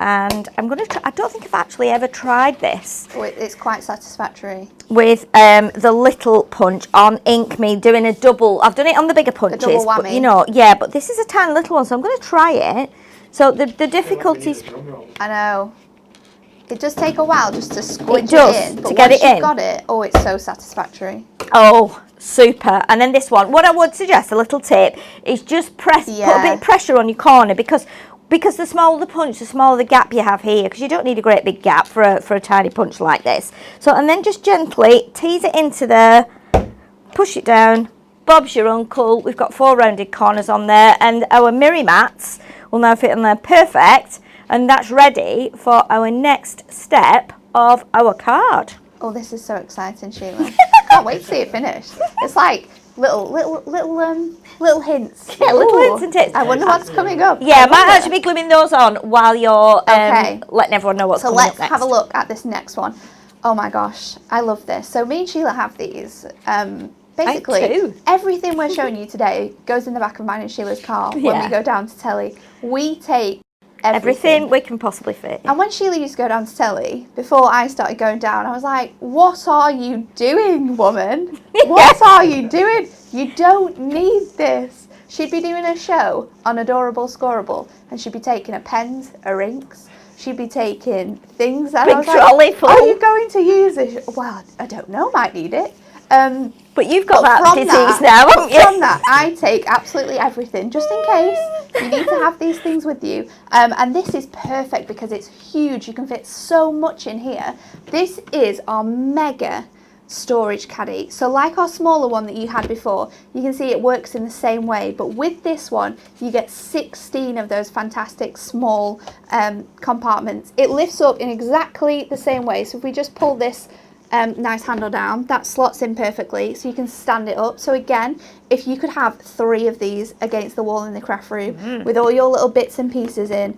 and I'm going to try, I don't think I've actually ever tried this. Oh, it's quite satisfactory. With the little punch on Ink Me, doing a double, I've done it on the bigger punches. double whammy. But, you know, yeah, but this is a tiny little one, so I'm going to try it. So the difficulties... I know. It does take a while just to squidge It does, it in. But to get once it in. you've got it, oh, it's so satisfactory. Oh, super. And then this one, what I would suggest, a little tip, is just put a bit of pressure on your corner, because the smaller the punch, the smaller the gap you have here, because you don't need a great big gap for a tiny punch like this. So, and then just gently tease it into there, push it down, Bob's your uncle. We've got 4 rounded corners on there, and our mirror mats will now fit in there perfect, and that's ready for our next step of our card. Oh, this is so exciting, Sheila. Can't wait to see it finished. It's like little hints. Yeah, little Ooh, hints and tips. I wonder what's coming up. Yeah, I might actually be gluing those on while you're Okay. letting everyone know what's So coming up let's next. have a look at this next one. Oh my gosh, I love this. So me and Sheila have these. Basically, too. everything we're showing you today goes in the back of mine and Sheila's car when Yeah. we go down to Telly. We take Everything we can possibly fit. And when Sheila used to go down to Telly, before I started going down, I was like, what are you doing, woman? What are you doing? You don't need this. She'd be doing a show on Adorable Scoreboard, and she'd be taking her pens, her inks, she'd be taking things. And Big I was trolley like, full. are you going to use it? Well, I don't know, might need it. But you've got But that from disease that- now, haven't you? From that, I take absolutely everything, just in case you need to have these things with you. And this is perfect because it's huge. You can fit so much in here. This is our mega storage caddy. So like our smaller one that you had before, you can see it works in the same way. But with this one, you get 16 of those fantastic small compartments. It lifts up in exactly the same way. So if we just pull this nice handle down, that slots in perfectly, so you can stand it up. So again, if you could have 3 of these against the wall in the craft room with all your little bits and pieces in,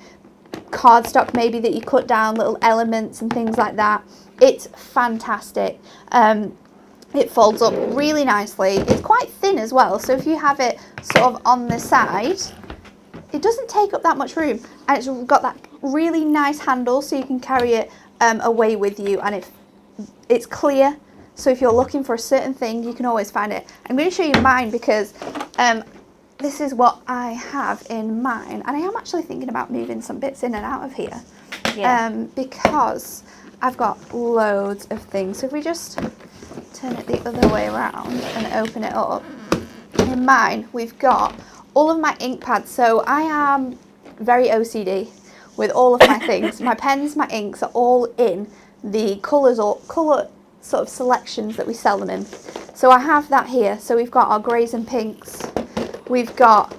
cardstock maybe that you cut down, little elements and things like that, it's fantastic. It folds up really nicely. It's quite thin as well, so if you have it sort of on the side, it doesn't take up that much room, and it's got that really nice handle so you can carry it away with you, and it's clear, so if you're looking for a certain thing, you can always find it. I'm going to show you mine because this is what I have in mine, and I am actually thinking about moving some bits in and out of here, because I've got loads of things. So if we just turn it the other way around and open it up, in mine we've got all of my ink pads. So I am very OCD with all of my things. My pens, my inks are all in the colour sort of selections that we sell them in. So I have that here. So we've got our greys and pinks. We've got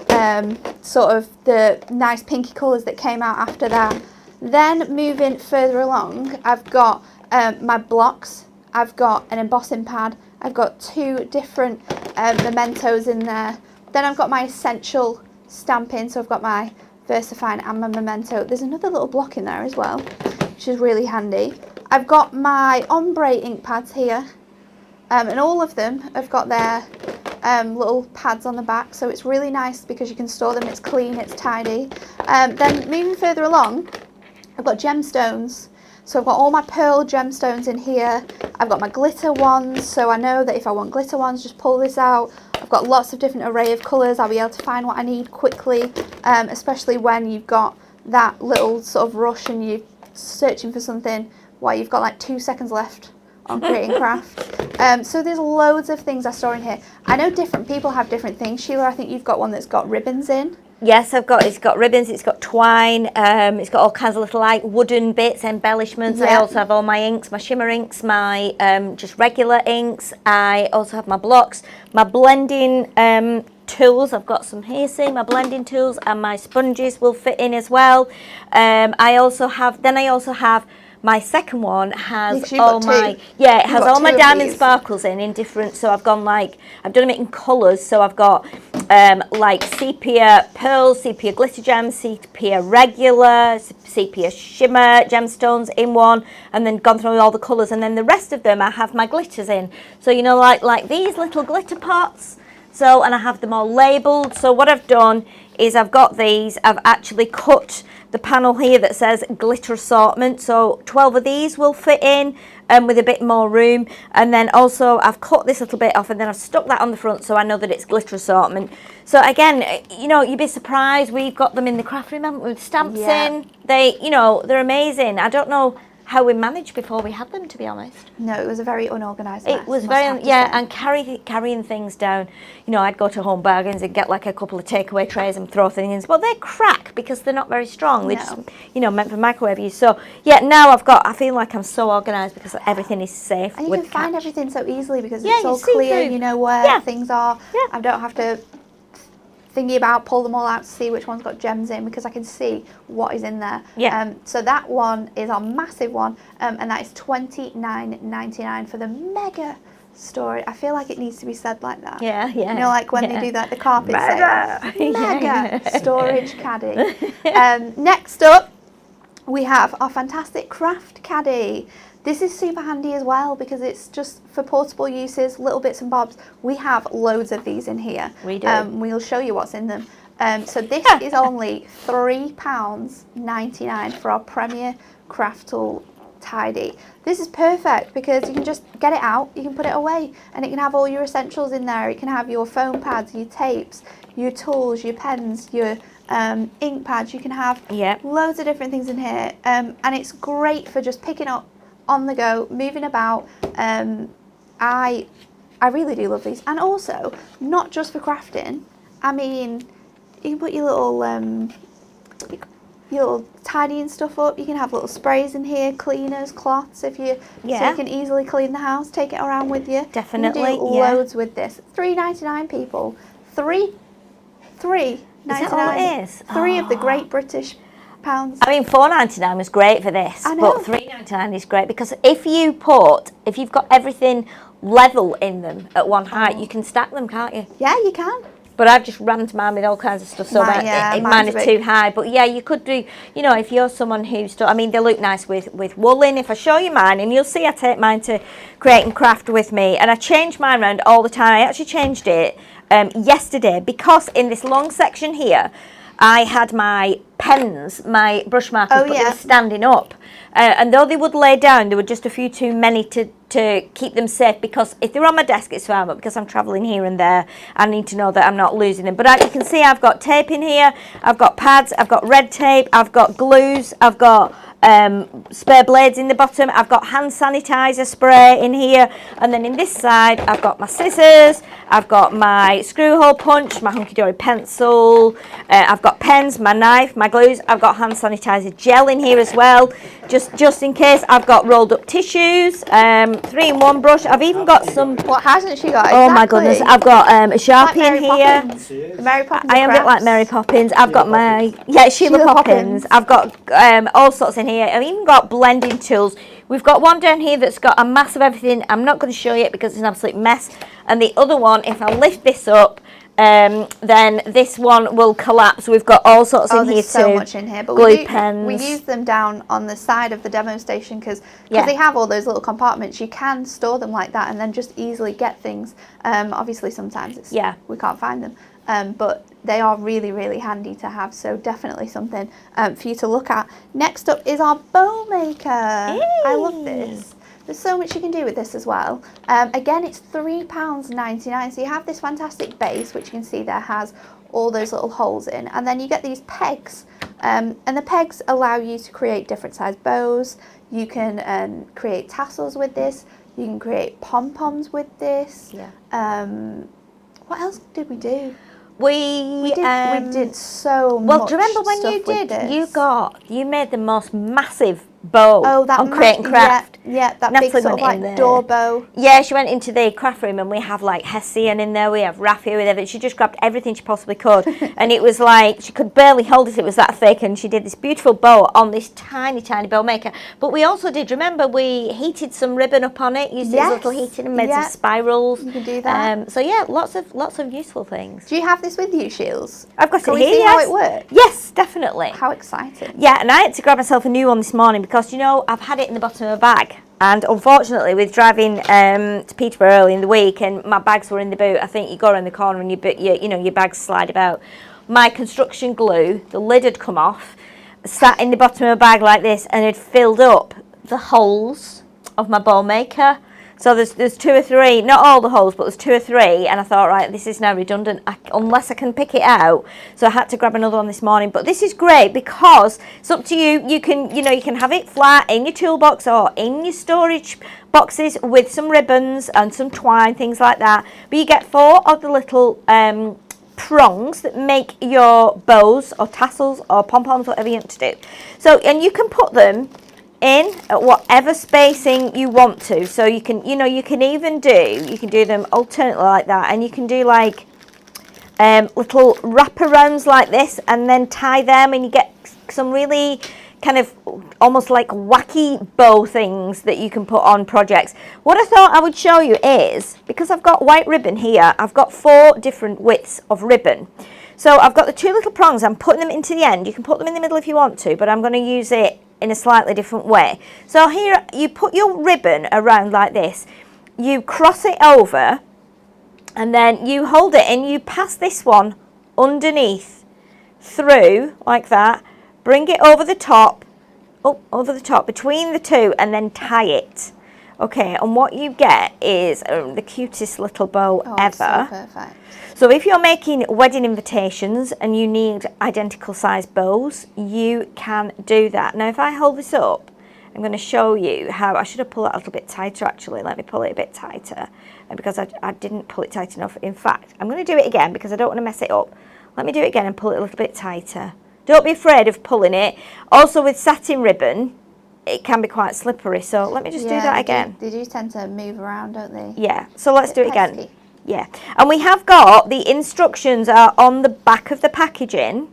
sort of the nice pinky colours that came out after that. Then moving further along, I've got my blocks. I've got an embossing pad. I've got 2 different mementos in there. Then I've got my essential stamping. So I've got my VersaFine and my memento. There's another little block in there as well, which is really handy. I've got my ombre ink pads here, and all of them have got their little pads on the back, so it's really nice because you can store them. It's clean, it's tidy. Then moving further along, I've got gemstones. So I've got all my pearl gemstones in here. I've got my glitter ones, so I know that if I want glitter ones, just pull this out. I've got lots of different array of colours. I'll be able to find what I need quickly, especially when you've got that little sort of rush and you're searching for something while you've got like 2 seconds left on creating craft. So there's loads of things I store in here. I know different people have different things. Sheila, I think you've got one that's got ribbons in. Yes, it's got ribbons, it's got twine, it's got all kinds of little like wooden bits, embellishments. I also have all my inks, my shimmer inks, my just regular inks. I also have my blocks, my blending tools. I've got some here, see, my blending tools, and my sponges will fit in as well. I also have my second one has all my it has all my diamond sparkles in different. So I've done them in colours. So I've got like sepia pearl, sepia glitter gems, sepia regular, sepia shimmer gemstones in one, and then gone through all the colours. And then the rest of them I have my glitters in. So you know, like these little glitter pots. So, and I have them all labelled. So what I've done is I've got these, I've actually cut the panel here that says glitter assortment. So 12 of these will fit in with a bit more room. And then also I've cut this little bit off and then I've stuck that on the front so I know that it's glitter assortment. So again, you know, you'd be surprised. We've got them in the craft room with stamps in. They, you know, they're amazing. I don't know how we managed before we had them, to be honest. No, it was a very unorganised mess. It was very, and carrying things down. You know, I'd go to Home Bargains and get like a couple of takeaway trays and throw things in. But they crack because they're not very strong. They're just, you know, meant for microwave use. So, yeah, now I feel like I'm so organised because everything is safe. And you can find everything so easily because it's all clear, you know where things are. I don't have to thingy about, pull them all out to see which one's got gems in because I can see what is in there. So that one is our massive one, and that is $29.99 for the mega storage. I feel like it needs to be said like that. You know, like when they do that, the carpet sale. Mega storage caddy. Next up, we have our fantastic craft caddy. This is super handy as well because it's just for portable uses, little bits and bobs. We have loads of these in here. We do. We'll show you what's in them. So this is only £3.99 for our Premier Craft Tool Tidy. This is perfect because you can just get it out, you can put it away, and it can have all your essentials in there. It can have your foam pads, your tapes, your tools, your pens, your ink pads. You can have loads of different things in here, and it's great for just picking up on the go, moving about. I really do love these, and also not just for crafting. I mean, you can put your little tidying stuff up. You can have little sprays in here, cleaners, cloths, if you so you can easily clean the house, take it around with you. Definitely, you can do loads with this. $3.99, people. $3.99. Is that all it is? Three of the Great British pounds. I mean, $4.99 was great for this, but $3.99 is great because if you've got everything level in them at one height, you can stack them, can't you? Yeah, you can. But I've just rammed mine with all kinds of stuff, so mine is too high. But yeah, you could do, you know, if you're someone who's, I mean, they look nice with wool in. If I show you mine, and you'll see I take mine to Create and Craft with me, and I change mine around all the time. I actually changed it yesterday because in this long section here, I had my pens, my brush markers, but they were standing up. And though they would lay down, there were just a few too many to keep them safe, because if they're on my desk, it's fine, but because I'm travelling here and there, I need to know that I'm not losing them. But as you can see, I've got tape in here, I've got pads, I've got red tape, I've got glues, I've got spare blades in the bottom, I've got hand sanitizer spray in here, and then in this side I've got my scissors, I've got my screw hole punch, my hunky dory pencil, I've got pens, my knife, my glues, I've got hand sanitizer gel in here as well, just in case. I've got rolled up tissues, 3-in-1 brush, I've even got some. What hasn't she got? Oh my goodness, I've got a Sharpie like in here. Mary Poppins. I am a bit like Mary Poppins. I've got my Sheila Poppins. I've got all sorts in here. I've even got blending tools. We've got one down here that's got a mass of everything. I'm not going to show you it because it's an absolute mess. And the other one, if I lift this up, then this one will collapse. We've got all sorts in here there's too. so much in here, but glue pens. We use them down on the side of the demo station because Yeah. they have all those little compartments. You can store them like that and then just easily get things. Obviously, sometimes we can't find them, but they are really, really handy to have. So definitely something for you to look at. Next up is our bow maker. I love this. There's so much you can do with this as well. Again, it's £3.99. So you have this fantastic base, which you can see there has all those little holes in. And then you get these pegs. And the pegs allow you to create different size bows. You can create tassels with this. You can create pom-poms with this. Yeah. What else did we do? We did so much. Well, do you remember when you did? You made the most massive bow on Create and Craft. Yeah, that Natalie big sort of like door bow. Yeah, she went into the craft room and we have like Hessian in there, we have raffia with everything. She just grabbed everything she possibly could and it was like, she could barely hold it was that thick, and she did this beautiful bow on this tiny, tiny bow maker. But we also did, remember, we heated some ribbon up on it, used it as a little heating and made some spirals. You can do that. So yeah, lots of useful things. Do you have this with you, Shields? I've got Can it we here, see how it works? Yes, definitely. How exciting. Yeah, and I had to grab myself a new one this morning because, you know, I've had it in the bottom of my bag. And unfortunately, with driving to Peterborough early in the week and my bags were in the boot, I think you go around the corner and your bags slide about. My construction glue, the lid had come off, sat in the bottom of my bag like this and had filled up the holes of my bow maker. So there's 2 or 3, not all the holes, but there's 2 or 3, and I thought, right, this is now redundant unless I can pick it out. So I had to grab another one this morning. But this is great because it's up to you. You can have it flat in your toolbox or in your storage boxes with some ribbons and some twine, things like that. But you get 4 of the little prongs that make your bows or tassels or pom-poms, whatever you want to do. So, and you can put them in at whatever spacing you want to. So you can even do them alternately like that, and you can do like little wraparounds like this and then tie them, and you get some really kind of almost like wacky bow things that you can put on projects. What I thought I would show you is, because I've got white ribbon here, I've got 4 different widths of ribbon. So I've got the 2 little prongs, I'm putting them into the end. You can put them in the middle if you want to, but I'm going to use it in a slightly different way. So here you put your ribbon around like this, you cross it over, and then you hold it and you pass this one underneath through like that, bring it over the top, between the 2, and then tie it. Okay, and what you get is the cutest little bow ever. So perfect. So if you're making wedding invitations and you need identical size bows, you can do that. Now if I hold this up, I'm going to show you how. I should have pulled it a little bit tighter actually. Let me pull it a bit tighter, because I didn't pull it tight enough. In fact, I'm going to do it again because I don't want to mess it up. Let me do it again and pull it a little bit tighter. Don't be afraid of pulling it. Also with satin ribbon, it can be quite slippery. So let me just do that again. They do tend to move around, don't they? Yeah, so let's do it again. Pesky. Yeah, and we have got the instructions are on the back of the packaging.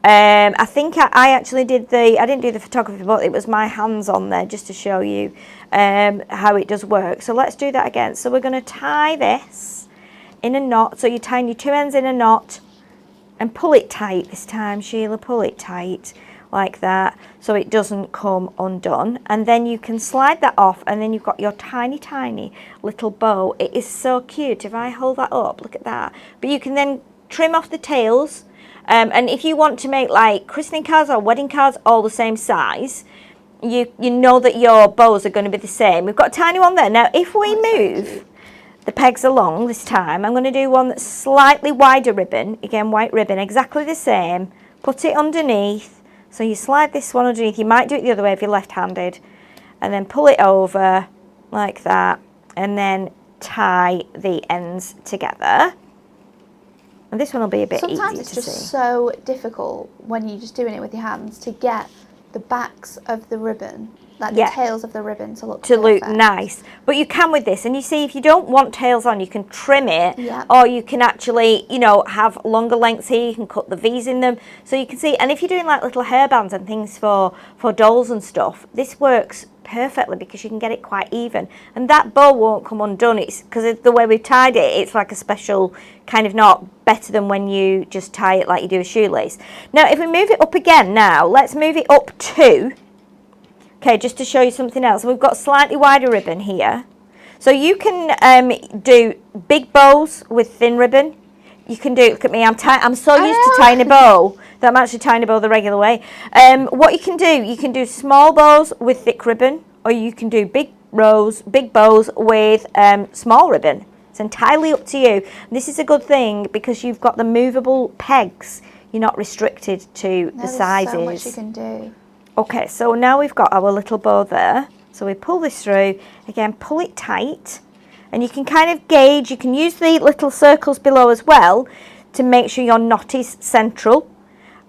I think I actually did I didn't do the photography, but it was my hands on there just to show you how it does work. So let's do that again. So we're going to tie this in a knot. So you tie your 2 ends in a knot and pull it tight this time, Sheila. Pull it tight like that so it doesn't come undone, and then you can slide that off, and then you've got your tiny little bow. It is so cute. If I hold that up, look at that. But you can then trim off the tails, and if you want to make like christening cards or wedding cards all the same size, you know that your bows are going to be the same. We've got a tiny one there. Now if we move the pegs along this time, I'm going to do one that's slightly wider ribbon, again white ribbon, exactly the same. Put it underneath. So you slide this one underneath. You might do it the other way if you're left-handed, and then pull it over like that, and then tie the ends together. And this one will be a bit easier to see. Sometimes it's just so difficult when you're just doing it with your hands to get the backs of the ribbon, like the tails of the ribbon, to look nice. But you can with this, and you see if you don't want tails on, you can trim it, or you can actually, have longer lengths here. You can cut the V's in them, so you can see. And if you're doing like little hairbands and things for dolls and stuff, this works perfectly because you can get it quite even, and that bow won't come undone. It's because of the way we've tied it, it's like a special kind of knot, better than when you just tie it like you do a shoelace. Now if we move it up again, now let's move it up 2, okay, just to show you something else. We've got slightly wider ribbon here, so you can do big bows with thin ribbon. You can do, look at me, I'm so used to tying a bow that I'm actually tying a bow the regular way. What you can do small bows with thick ribbon, or you can do big bows with small ribbon. It's entirely up to you. And this is a good thing because you've got the movable pegs. You're not restricted to the sizes. There's so much you can do. Okay, so now we've got our little bow there. So we pull this through, again, pull it tight. And you can kind of gauge, you can use the little circles below as well to make sure your knot is central.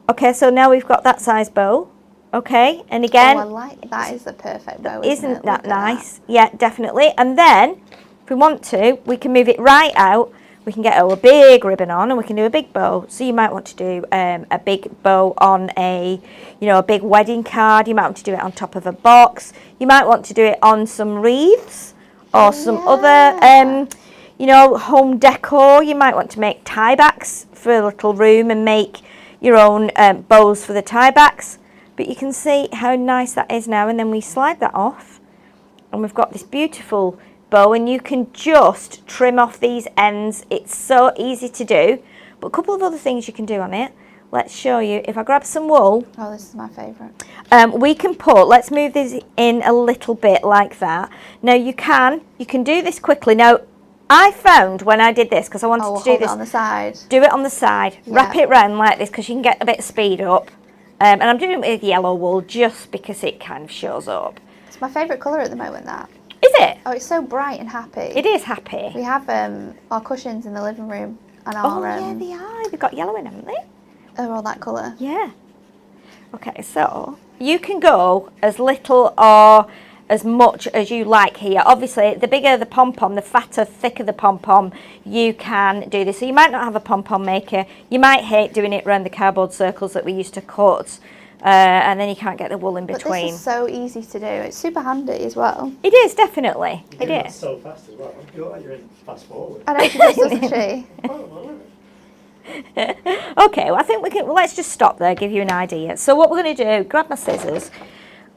Okay, so now we've got that size bow. Okay, and again, I like that. Is the perfect bow, isn't that nice? That. Yeah, definitely. And then if we want to, we can move it right out. We can get a big ribbon on and we can do a big bow. So you might want to do a big bow on a big wedding card. You might want to do it on top of a box. You might want to do it on some wreaths or some other, home decor. You might want to make tie backs for a little room and make your own bows for the tie backs. But you can see how nice that is now. And then we slide that off and we've got this beautiful bow, and you can just trim off these ends. It's so easy to do. But a couple of other things you can do on it. Let's show you. If I grab some wool. Oh, this is my favourite. We can put, let's move this in a little bit like that. Now you can do this quickly. Now I found when I did this, because I wanted to do this. On the side. Do it on the side. Yeah. Wrap it round like this because you can get a bit of speed up. And I'm doing it with yellow wool just because it kind of shows up. It's my favourite colour at the moment, that. Is it? Oh, it's so bright and happy. It is happy. We have our cushions in the living room. And our, yeah, they are. They've got yellow in, haven't they? They're all that colour. Yeah. Okay, so you can go as little or as much as you like here. Obviously, the bigger the pom-pom, the fatter, thicker the pom-pom, you can do this. So you might not have a pom-pom maker. You might hate doing it around the cardboard circles that we used to cut. And then you can't get the wool in between. But this is so easy to do. It's super handy as well. It is, definitely. It is. So fast as well. You're in fast forward. I know she does, doesn't she? Okay, well, I think let's just stop there, give you an idea. So what we're going to do, grab my scissors,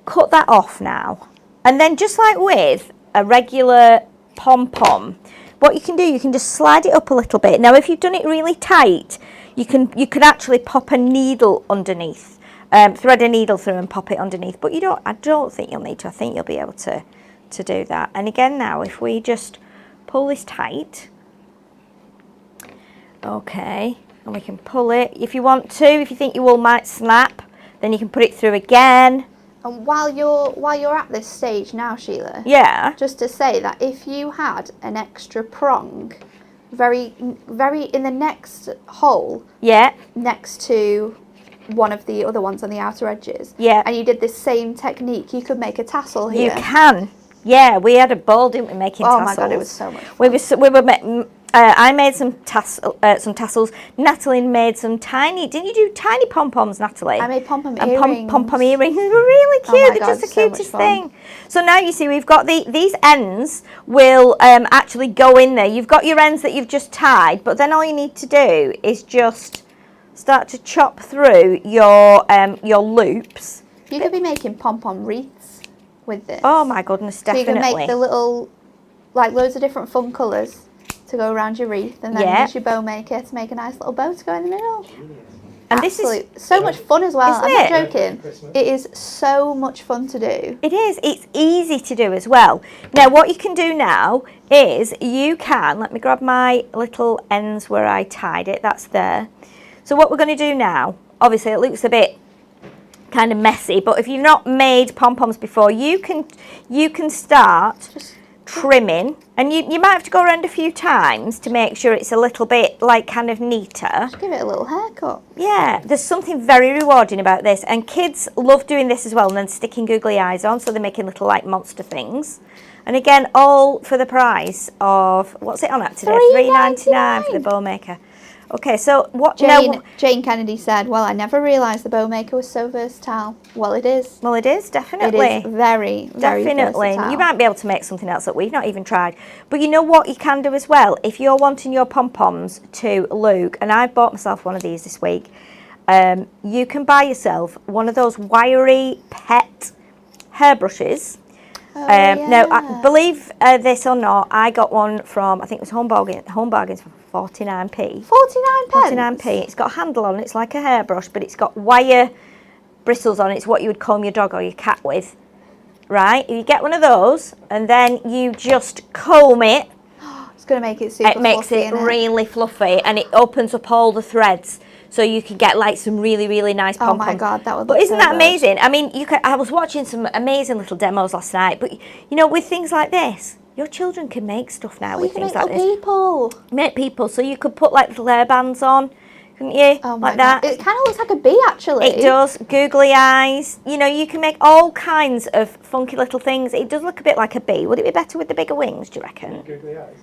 cut that off now. And then just like with a regular pom-pom, what you can do, you can just slide it up a little bit. Now, if you've done it really tight, you could actually pop a needle underneath. Thread a needle through and pop it underneath, but I don't think you'll need to. I think you'll be able to do that. And again now, if we just pull this tight, okay, and we can pull it if you want to. If you think your wool might snap, then you can put it through again. And while you're at this stage now, Sheila, yeah, just to say that if you had an extra prong, very in the next hole, yeah, next to one of the other ones on the outer edges, yeah, and you did this same technique, you could make a tassel here. You can, yeah. We had a ball, didn't we, making tassels? Oh my god, it was so much fun. We were. I made some tassels. Natalie made some tiny. Didn't you do tiny pom poms, Natalie? I made pom pom earrings. Pom pom earrings. They were really cute. Oh my They're God, just the so cutest much fun. thing. So now you see we've got these ends will actually go in there. You've got your ends that you've just tied, but then all you need to do is just start to chop through your loops. You could be making pom-pom wreaths with this. Oh my goodness, definitely. So you can make the little, like loads of different fun colours to go around your wreath, and then use your bow maker to make a nice little bow to go in the middle. And this is so much fun as well. I'm not joking. It is so much fun to do. It is. It's easy to do as well. Now, what you can do now is you can, let me grab my little ends where I tied it. That's there. So what we're going to do now, obviously it looks a bit kind of messy, but if you've not made pom-poms before, you can start just trimming, and you might have to go around a few times to make sure it's a little bit like kind of neater. Just give it a little haircut. Yeah, there's something very rewarding about this, and kids love doing this as well, and then sticking googly eyes on, so they're making little like monster things. And again, all for the price of, what's it on at today? $3.99 for the bow maker. Okay, so what? Jane Kennedy said, "Well, I never realised the bow maker was so versatile." Well, it is. Well, it is definitely. It is very, very Definitely. versatile. You might be able to make something else that we've not even tried. But you know what you can do as well? If you're wanting your pom-poms to look, and I've bought myself one of these this week, you can buy yourself one of those wiry pet hairbrushes. Now, I believe this or not, I got one from, I think it was Home Bargains for 49p. 49p. It's got a handle on it. It's like a hairbrush, but it's got wire bristles on it. It's what you would comb your dog or your cat with. Right? You get one of those, and then you just comb it. It's going to make it super fluffy. It makes it really fluffy, and it opens up all the threads. So you can get like some really, really nice pom-poms. Oh my God, that would But look isn't so that good. amazing? I mean, I was watching some amazing little demos last night, but you know, with things like this, your children can make stuff now with things like this. Make people. So you could put like little hairbands on, couldn't you? Oh my like that. God. It kind of looks like a bee, actually. It does. Googly eyes. You know, you can make all kinds of funky little things. It does look a bit like a bee. Would it be better with the bigger wings, do you reckon? Googly eyes.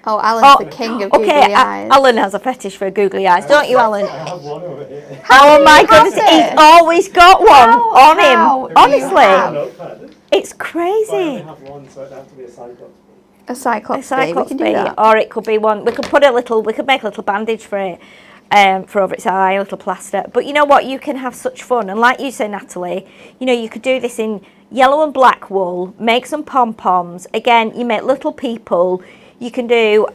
Oh, Alan's the king of googly eyes. Alan has a fetish for googly eyes, don't you, Alan? I have one over here. Oh my goodness, he's always got one on him. Honestly, it's I crazy. only have one, so it'd have to be a cyclops. A cyclops bee. Cyclops We can do bee, that. or it could be one. We could make a little bandage for it, for over its eye, a little plaster. But you know what? You can have such fun, and like you say, Natalie, you know, you could do this in yellow and black wool. Make some pom poms. Again, you make little people. You can do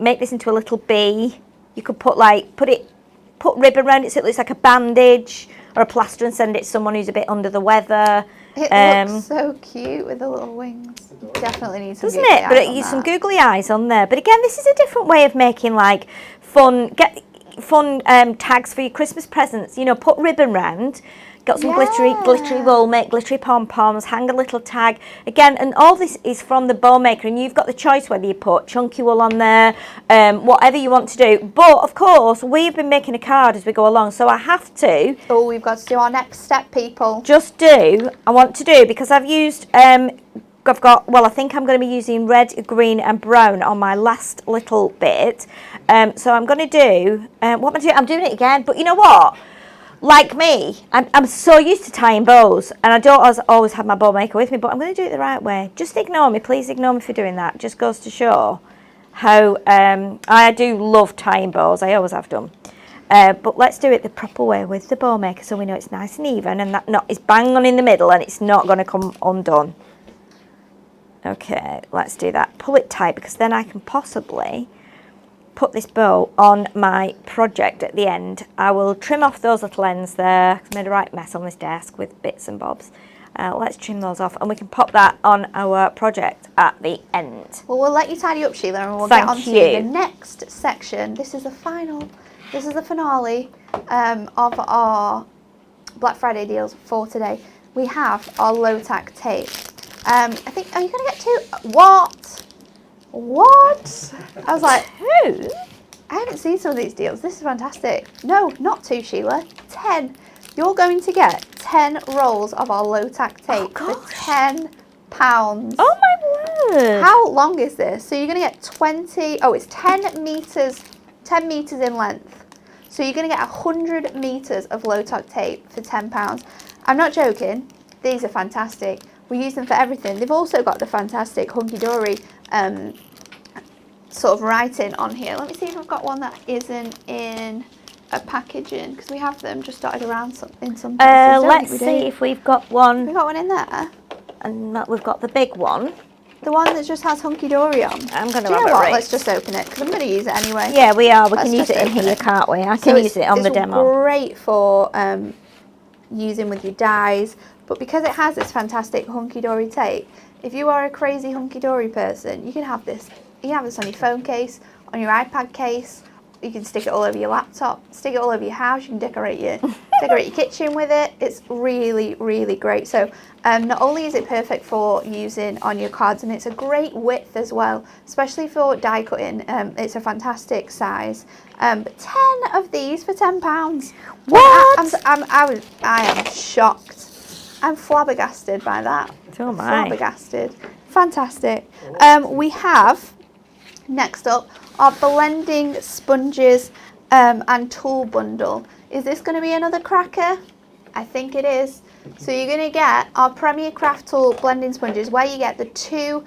make this into a little bee. You could put ribbon around it so it looks like a bandage or a plaster, and send it to someone who's a bit under the weather. It looks so cute with the little wings. Definitely need some. Doesn't it? But use some googly eyes on there. But again, this is a different way of making like fun tags for your Christmas presents. You know, put ribbon round. Got some glittery wool, make glittery pom-poms, hang a little tag. Again, and all this is from the bow maker, and you've got the choice whether you put chunky wool on there, whatever you want to do. But, of course, we've been making a card as we go along, so I have to... Oh, we've got to do our next step, people. I want to do, because I've used... I think I'm going to be using red, green and brown on my last little bit. So I'm going to do... what am I doing? I'm doing it again, but you know what? Like me, I'm so used to tying bows, and I don't always have my bow maker with me, but I'm going to do it the right way. Just ignore me, please ignore me for doing that. Just goes to show how I do love tying bows. I always have done. But let's do it the proper way with the bow maker, so we know it's nice and even, and that knot is bang on in the middle, and it's not going to come undone. Okay, let's do that. Pull it tight, because then I can possibly put this bow on my project at the end. I will trim off those little ends there. I made a right mess on this desk with bits and bobs. Let's trim those off, and we can pop that on our project at the end. Well, we'll let you tidy up, Sheila, and we'll get on to the next section. This is the finale of our Black Friday deals for today. We have our low tack tape. I think, are you going to get two? What? I was like, who? I haven't seen some of these deals. This is fantastic. No, not two, Sheila. 10. You're going to get 10 rolls of our low tack tape for £10. Oh my word. How long is this? So you're going to get 20, it's 10 meters in length. So you're going to get 100 meters of low tack tape for £10. I'm not joking. These are fantastic. We use them for everything. They've also got the fantastic hunky-dory sort of writing on here. Let me see if I've got one that isn't in a packaging, because we have them just dotted around in some places. Let's see if we've got one. We've got one in there. And we've got the big one. The one that just has hunky-dory on. I'm going to Do you have know it what? right. Let's just open it, because I'm going to use it anyway. Yeah, we are. We can use it in here, can't we? I can use it on the demo. It's great for using with your dies, but because it has this fantastic hunky-dory tape, if you are a crazy hunky-dory person, you can have this. You can have this on your phone case, on your iPad case. You can stick it all over your laptop, stick it all over your house. You can decorate your kitchen with it. It's really, really great. So not only is it perfect for using on your cards, and it's a great width as well, especially for die cutting. It's a fantastic size. But 10 of these for £10. What? I am shocked. I'm flabbergasted by that. So am I. Flabbergasted. Fantastic. We have, next up, our blending sponges. and tool bundle. Is this going to be another cracker? I think it is. So you're going to get our Premier Craft Tool blending sponges, where you get the 2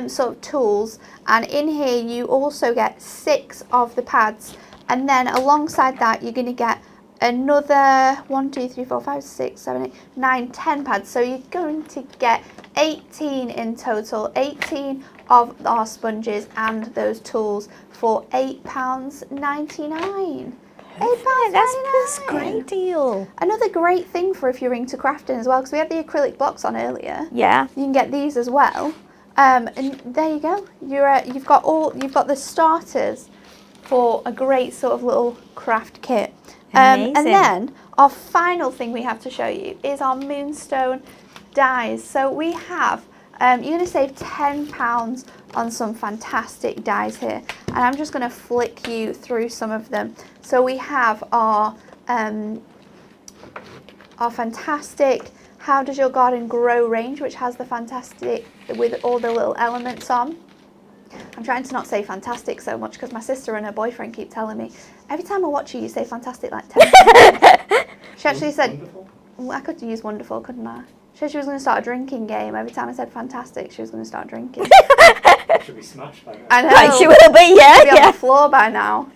sort of tools, and in here you also get 6 of the pads, and then alongside that you're going to get another 1, 2, 3, 4, 5, 6, 7, 8, 9, 10 pads. So you're going to get 18 in total, 18 of our sponges and those tools for £8.99. That's a great deal. Another great thing for if you're into crafting as well, because we had the acrylic blocks on earlier. Yeah. You can get these as well. And there you go. You've got the starters for a great sort of little craft kit. Amazing. And then our final thing we have to show you is our Moonstone dies. So we have, you're going to save £10 on some fantastic dies here, and I'm just going to flick you through some of them. So we have our fantastic How Does Your Garden Grow range, which has the fantastic with all the little elements on. I'm trying to not say fantastic so much because my sister and her boyfriend keep telling me every time I watch you say fantastic like 10 times. She actually said, well, I could use wonderful, couldn't I? She said she was going to start a drinking game. Every time I said fantastic, she was going to start drinking. Should be smashed by now. I know. Right, she will be, yeah. She'll be on the floor by now.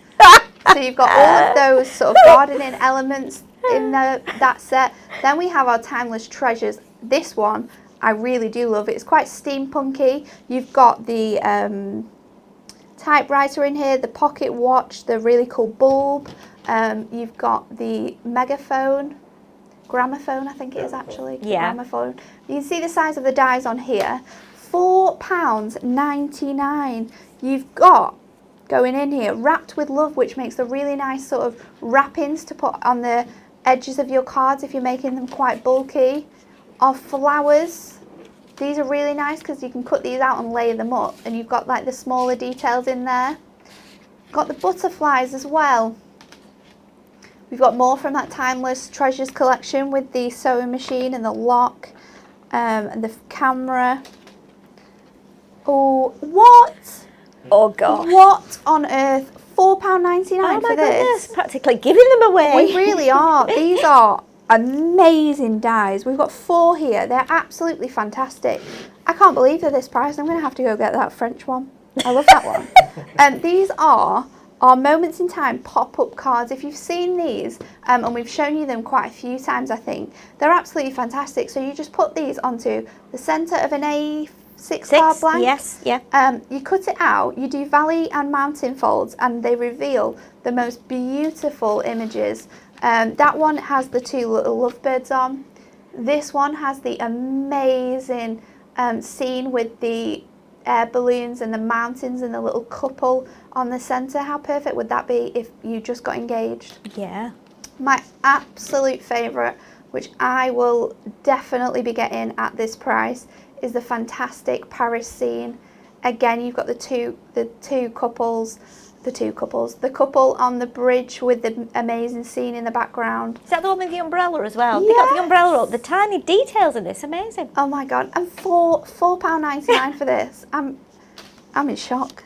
So you've got all of those sort of gardening elements in that set. Then we have our Timeless Treasures. This one I really do love. It's quite steampunky. You've got the typewriter in here, the pocket watch, the really cool bulb. You've got the gramophone, I think it is actually. Yeah. Gramophone. You can see the size of the dies on here. £4.99. You've got going in here Wrapped with Love, which makes the really nice sort of wrappings to put on the edges of your cards if you're making them quite bulky. Our flowers, these are really nice because you can cut these out and layer them up, and you've got like the smaller details in there. Got the butterflies as well. We've got more from that Timeless Treasures collection with the sewing machine and the lock and the camera. Oh, what? Oh, God. What on earth? £4.99 Oh, my for this? goodness. Practically giving them away. We really are. These are amazing dies. We've got 4 here. They're absolutely fantastic. I can't believe they're this price. I'm going to have to go get that French one. I love that one. These are our Moments in Time pop-up cards. If you've seen these, and we've shown you them quite a few times, I think, they're absolutely fantastic. So you just put these onto the centre of an A6 card blank. Yes, yeah. You cut it out, you do valley and mountain folds, and they reveal the most beautiful images. That one has the 2 little lovebirds on. This one has the amazing scene with the air balloons and the mountains and the little couple on the centre. How perfect would that be if you just got engaged? Yeah. My absolute favourite, which I will definitely be getting at this price, is the fantastic Paris scene. Again, you've got the couple on the bridge with the amazing scene in the background. Is that the one with the umbrella as well? Yes. They got the umbrella up. The tiny details in this, amazing. Oh my God! And £4.99 for this. I'm in shock.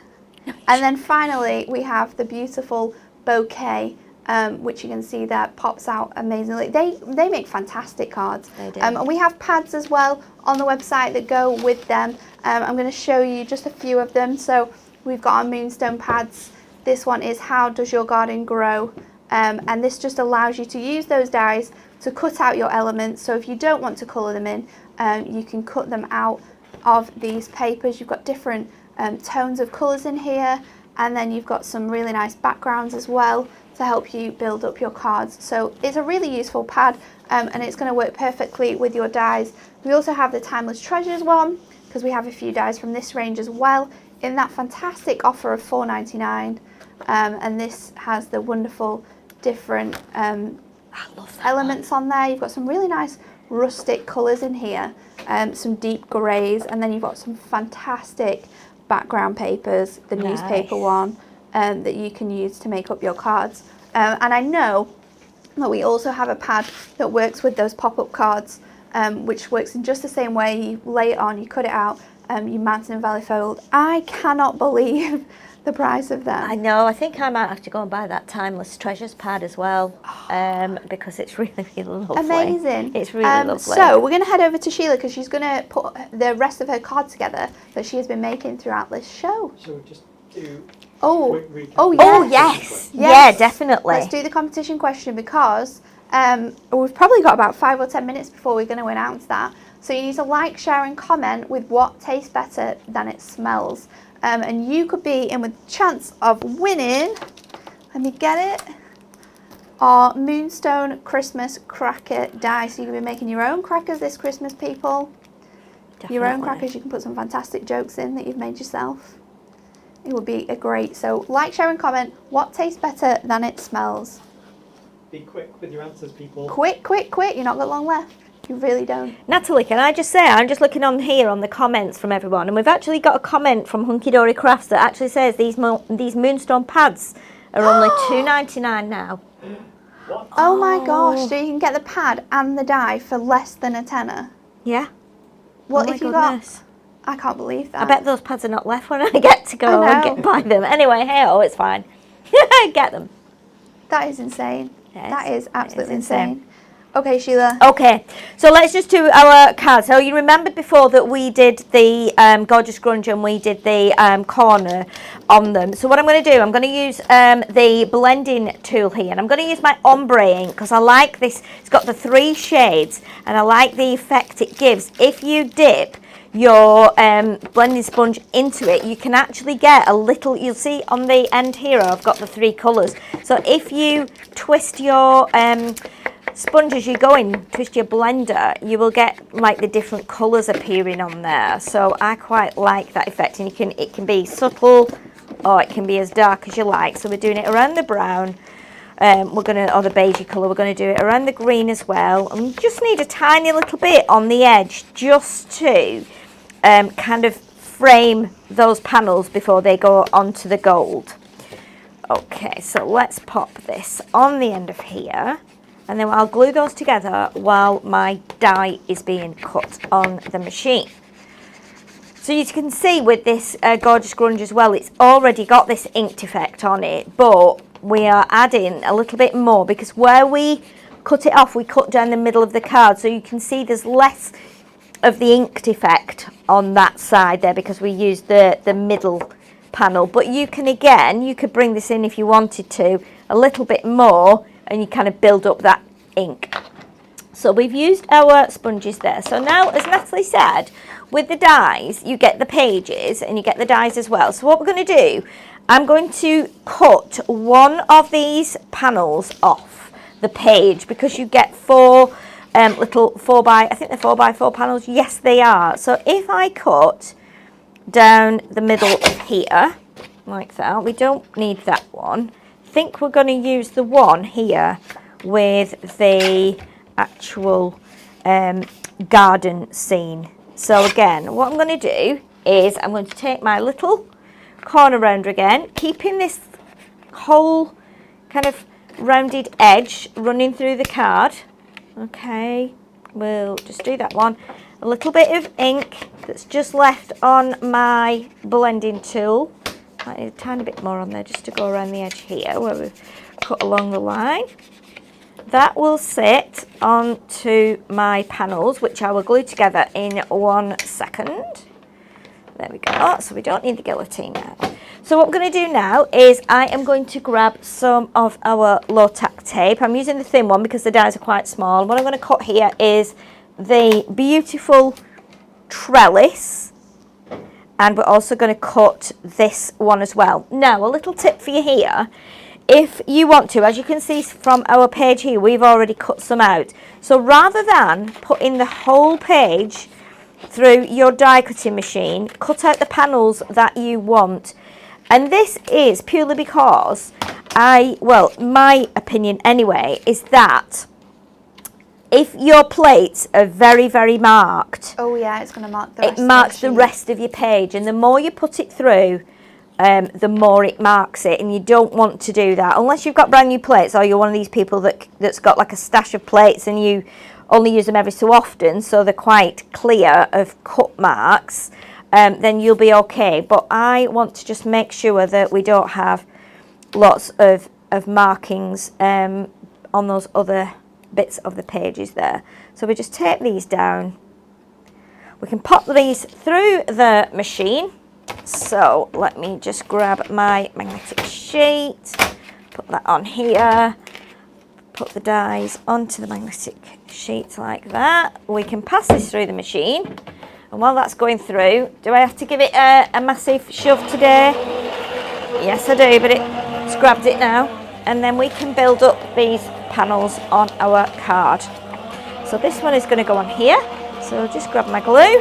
And then finally, we have the beautiful bouquet, which you can see there pops out amazingly. They make fantastic cards. They do. And we have pads as well on the website that go with them. I'm going to show you just a few of them. So we've got our Moonstone pads. This one is How Does Your Garden Grow? And this just allows you to use those dies to cut out your elements. So if you don't want to colour them in, you can cut them out of these papers. You've got different tones of colours in here, and then you've got some really nice backgrounds as well to help you build up your cards. So it's a really useful pad, and it's going to work perfectly with your dies. We also have the Timeless Treasures one, because we have a few dies from this range as well in that fantastic offer of £4.99. And this has the wonderful different elements on there. You've got some really nice rustic colours in here, some deep greys, and then you've got some fantastic background papers, the newspaper one that you can use to make up your cards. And I know that we also have a pad that works with those pop-up cards which works in just the same way. You lay it on, you cut it out, you mountain and valley fold. I cannot believe the price of them. I know. I think I might have to go and buy that Timeless Treasures pad as well, because it's really, really lovely. Amazing. It's really lovely. So we're going to head over to Sheila because she's going to put the rest of her card together that she has been making throughout this show. Shall we just do Oh, quick recap? oh, of Oh, the yes. yes. question? Yeah, definitely. Let's do the competition question because we've probably got about 5 or 10 minutes before we're going to announce that. So you need to like, share and comment with what tastes better than it smells. And you could be in with a chance of winning, let me get it, our Moonstone Christmas cracker die. So you can be making your own crackers this Christmas, people. Your own Definitely. crackers, you can put some fantastic jokes in that you've made yourself. It would be a great, so like, share and comment, what tastes better than it smells? Be quick with your answers, people. Quick, quick, quick, you've not got long left. You really don't. Natalie, can I just say, I'm just looking on here on the comments from everyone, and we've actually got a comment from Hunky Dory Crafts that actually says these Moonstone pads are only $2.99 now. What? Oh my gosh, so you can get the pad and the die for less than a tenner. Yeah. Well, Oh my if you goodness. I can't believe that. I bet those pads are not left when I get to go I and know. buy them. Anyway, hey, it's fine. Get them. That is insane. Yes, That is absolutely insane. insane. Okay, Sheila. Okay, so let's just do our cards. So you remembered before that we did the Gorgeous Grunge and we did the corner on them. So what I'm going to do, I'm going to use the blending tool here, and I'm going to use my ombre ink because I like this. It's got the 3 shades and I like the effect it gives. If you dip your blending sponge into it, you can actually get a little, you'll see on the end here I've got the 3 colours. So if you twist your sponge as you go in, twist your blender, you will get like the different colours appearing on there. So I quite like that effect, and it can be subtle or it can be as dark as you like. So we're doing it around the brown, or the beigey colour. We're going to do it around the green as well, and we just need a tiny little bit on the edge just to kind of frame those panels before they go onto the gold. Okay, so let's pop this on the end of here, and then I'll glue those together while my die is being cut on the machine. So you can see with this Gorgeous Grunge as well, it's already got this inked effect on it, but we are adding a little bit more because where we cut it off, we cut down the middle of the card, so you can see there's less of the inked effect on that side there because we used the middle panel. But you could bring this in if you wanted to a little bit more, and you kind of build up that ink. So we've used our sponges there. So now, as Natalie said, with the dies, you get the pages and you get the dies as well. So what we're going to do, I'm going to cut one of these panels off the page because you get 4 little 4x4 panels. Yes, they are. So if I cut down the middle of here like that, we don't need that one. I think we're going to use the one here with the actual garden scene. So again, what I'm going to do is I'm going to take my little corner rounder again, keeping this whole kind of rounded edge running through the card. Okay, we'll just do that one. A little bit of ink that's just left on my blending tool. I need a tiny bit more on there just to go around the edge here where we've cut along the line. That will sit onto my panels, which I will glue together in 1 second. There we go. So we don't need the guillotine now. So what I'm going to do now is I am going to grab some of our low tack tape. I'm using the thin one because the dies are quite small. What I'm going to cut here is the beautiful trellis, and we're also going to cut this one as well. Now, a little tip for you here. If you want to, as you can see from our page here, we've already cut some out. So rather than putting the whole page through your die cutting machine, cut out the panels that you want. And this is purely because my opinion anyway, is that if your plates are very, very marked, Oh yeah, it's going to mark the rest. it marks the rest of your page, and the more you put it through, the more it marks it, and you don't want to do that unless you've got brand new plates, or you're one of these people that's got like a stash of plates and you only use them every so often, so they're quite clear of cut marks, then you'll be okay. But I want to just make sure that we don't have lots of markings on those other bits of the pages there. So we just tape these down. We can pop these through the machine. So let me just grab my magnetic sheet, put that on here, put the dies onto the magnetic sheet like that. We can pass this through the machine, and while that's going through, do I have to give it a massive shove today? Yes I do, but it's grabbed it now, and then we can build up these panels on our card. So this one is going to go on here, so I'll just grab my glue.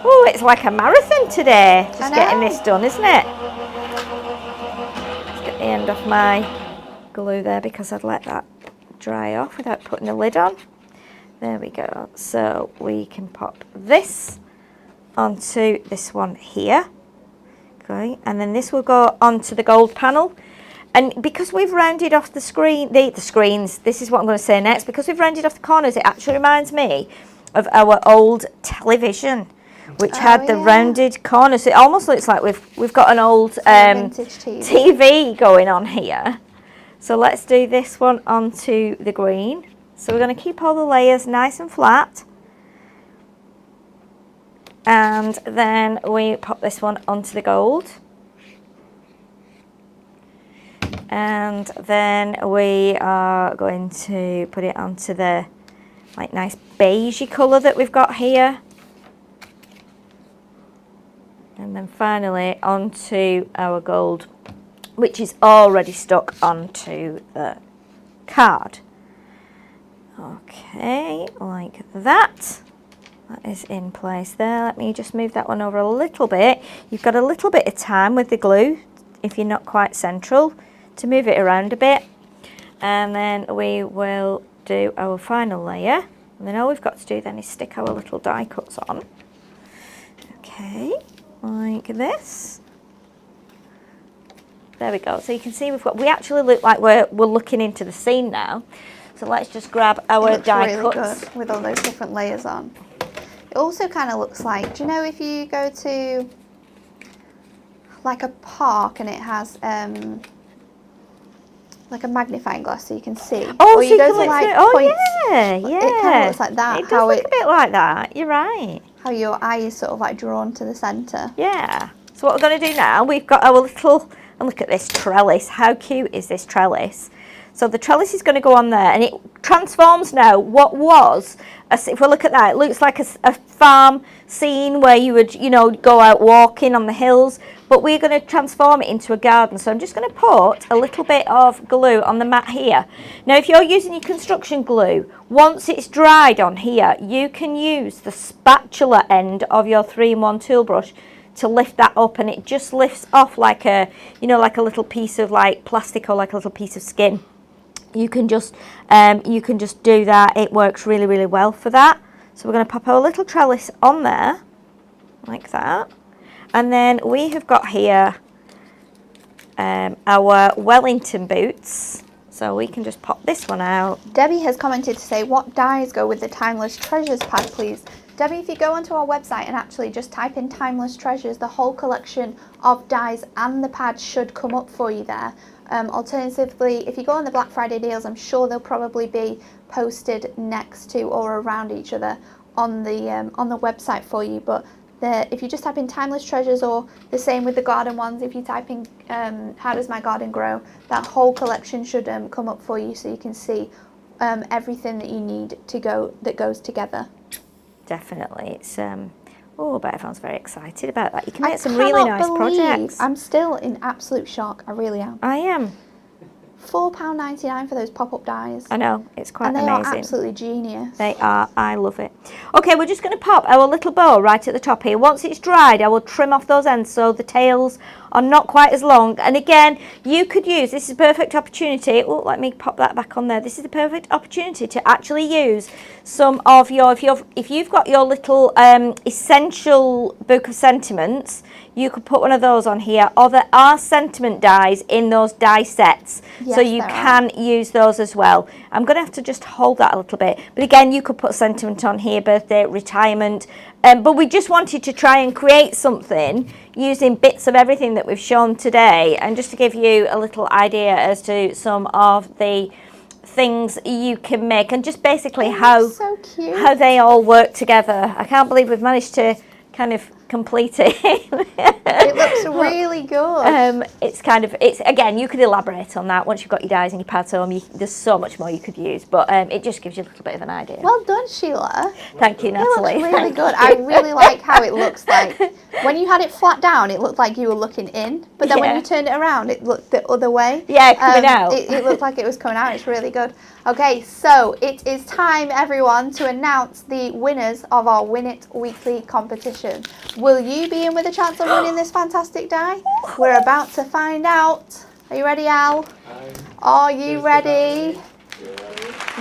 Oh, it's like a marathon today, just getting this done, isn't it? Let's get the end off my glue there because I'd let that dry off without putting the lid on. There we go. So we can pop this onto this one here. Okay, and then this will go onto the gold panel. And because we've rounded off the screens, this is what I'm going to say next, because we've rounded off the corners, it actually reminds me of our old television, which had the rounded corners. It almost looks like we've got an old TV going on here. So let's do this one onto the green. So we're going to keep all the layers nice and flat. And then we pop this one onto the gold. And then we are going to put it onto the nice beigey colour that we've got here. And then finally onto our gold, which is already stuck onto the card. Okay, like that. That is in place there. Let me just move that one over a little bit. You've got a little bit of time with the glue, if you're not quite central, to move it around a bit. And then we will do our final layer. And then all we've got to do then is stick our little die cuts on. Okay, like this. There we go. So you can see we actually look like we're looking into the scene now. So let's just grab our die cuts. Good with all those different layers on. It also kind of looks like, do you know if you go to like a park and it has like a magnifying glass so you can see? Oh, or so you go to like points, yeah. It kind of looks like that. It does look a bit like that. You're right. How your eye is sort of like drawn to the centre. Yeah. So what we're going to do now, we've got our little, and look at this trellis. How cute is this trellis? So the trellis is going to go on there, and it transforms now what was, if we look at that, it looks like a farm scene where you would, go out walking on the hills, but we're going to transform it into a garden. So I'm just going to put a little bit of glue on the mat here. Now, if you're using your construction glue, once it's dried on here, you can use the spatula end of your 3-in-1 tool brush to lift that up, and it just lifts off like a, like a little piece of like plastic or like a little piece of skin. You can just do that. It works really, really well for that. So we're going to pop our little trellis on there, like that. And then we have got here our Wellington boots. So we can just pop this one out. Debbie has commented to say, what dies go with the Timeless Treasures pad, please? Debbie, if you go onto our website and actually just type in Timeless Treasures, the whole collection of dies and the pads should come up for you there. Alternatively, if you go on the Black Friday deals, I'm sure they'll probably be posted next to or around each other on the website for you. But if you just type in Timeless Treasures, or the same with the garden ones, if you type in How Does My Garden Grow, that whole collection should come up for you, so you can see everything that you need that goes together. Definitely, it's oh, but everyone's very excited about that. You can make some really nice projects. I'm still in absolute shock. I really am. I am. £4.99 for those pop-up dies. I know, it's quite amazing. amazing. And they are absolutely genius. They are. I love it. Okay, we're just going to pop our little bow right at the top here. Once it's dried, I will trim off those ends so the tails are not quite as long. And again, you could use, this is a perfect opportunity. Oh, let me pop that back on there. This is the perfect opportunity to actually use some of your, if you've got your little essential book of sentiments, you could put one of those on here, or there are sentiment dies in those die sets. so you can use those as well. I'm going to have to just hold that a little bit. But again, you could put sentiment on here, birthday, retirement. But we just wanted to try and create something using bits of everything that we've shown today, and just to give you a little idea as to some of the things you can make, and just basically how they all work together. I can't believe we've managed to kind of complete it. It looks really good. It's again, you could elaborate on that once you've got your dies and your pads home. There's so much more you could use, but it just gives you a little bit of an idea. Well done, Sheila. Thank you, Natalie. It looks really good. I really like how it looks like. When you had it flat down, it looked like you were looking in, but then when you turned it around, it looked the other way. Yeah, coming out. It looked like it was coming out. It's really good. Okay, so it is time, everyone, to announce the winners of our Win It Weekly competition. Will you be in with a chance of winning this fantastic die? We're about to find out. Are you ready, Al? Are you ready?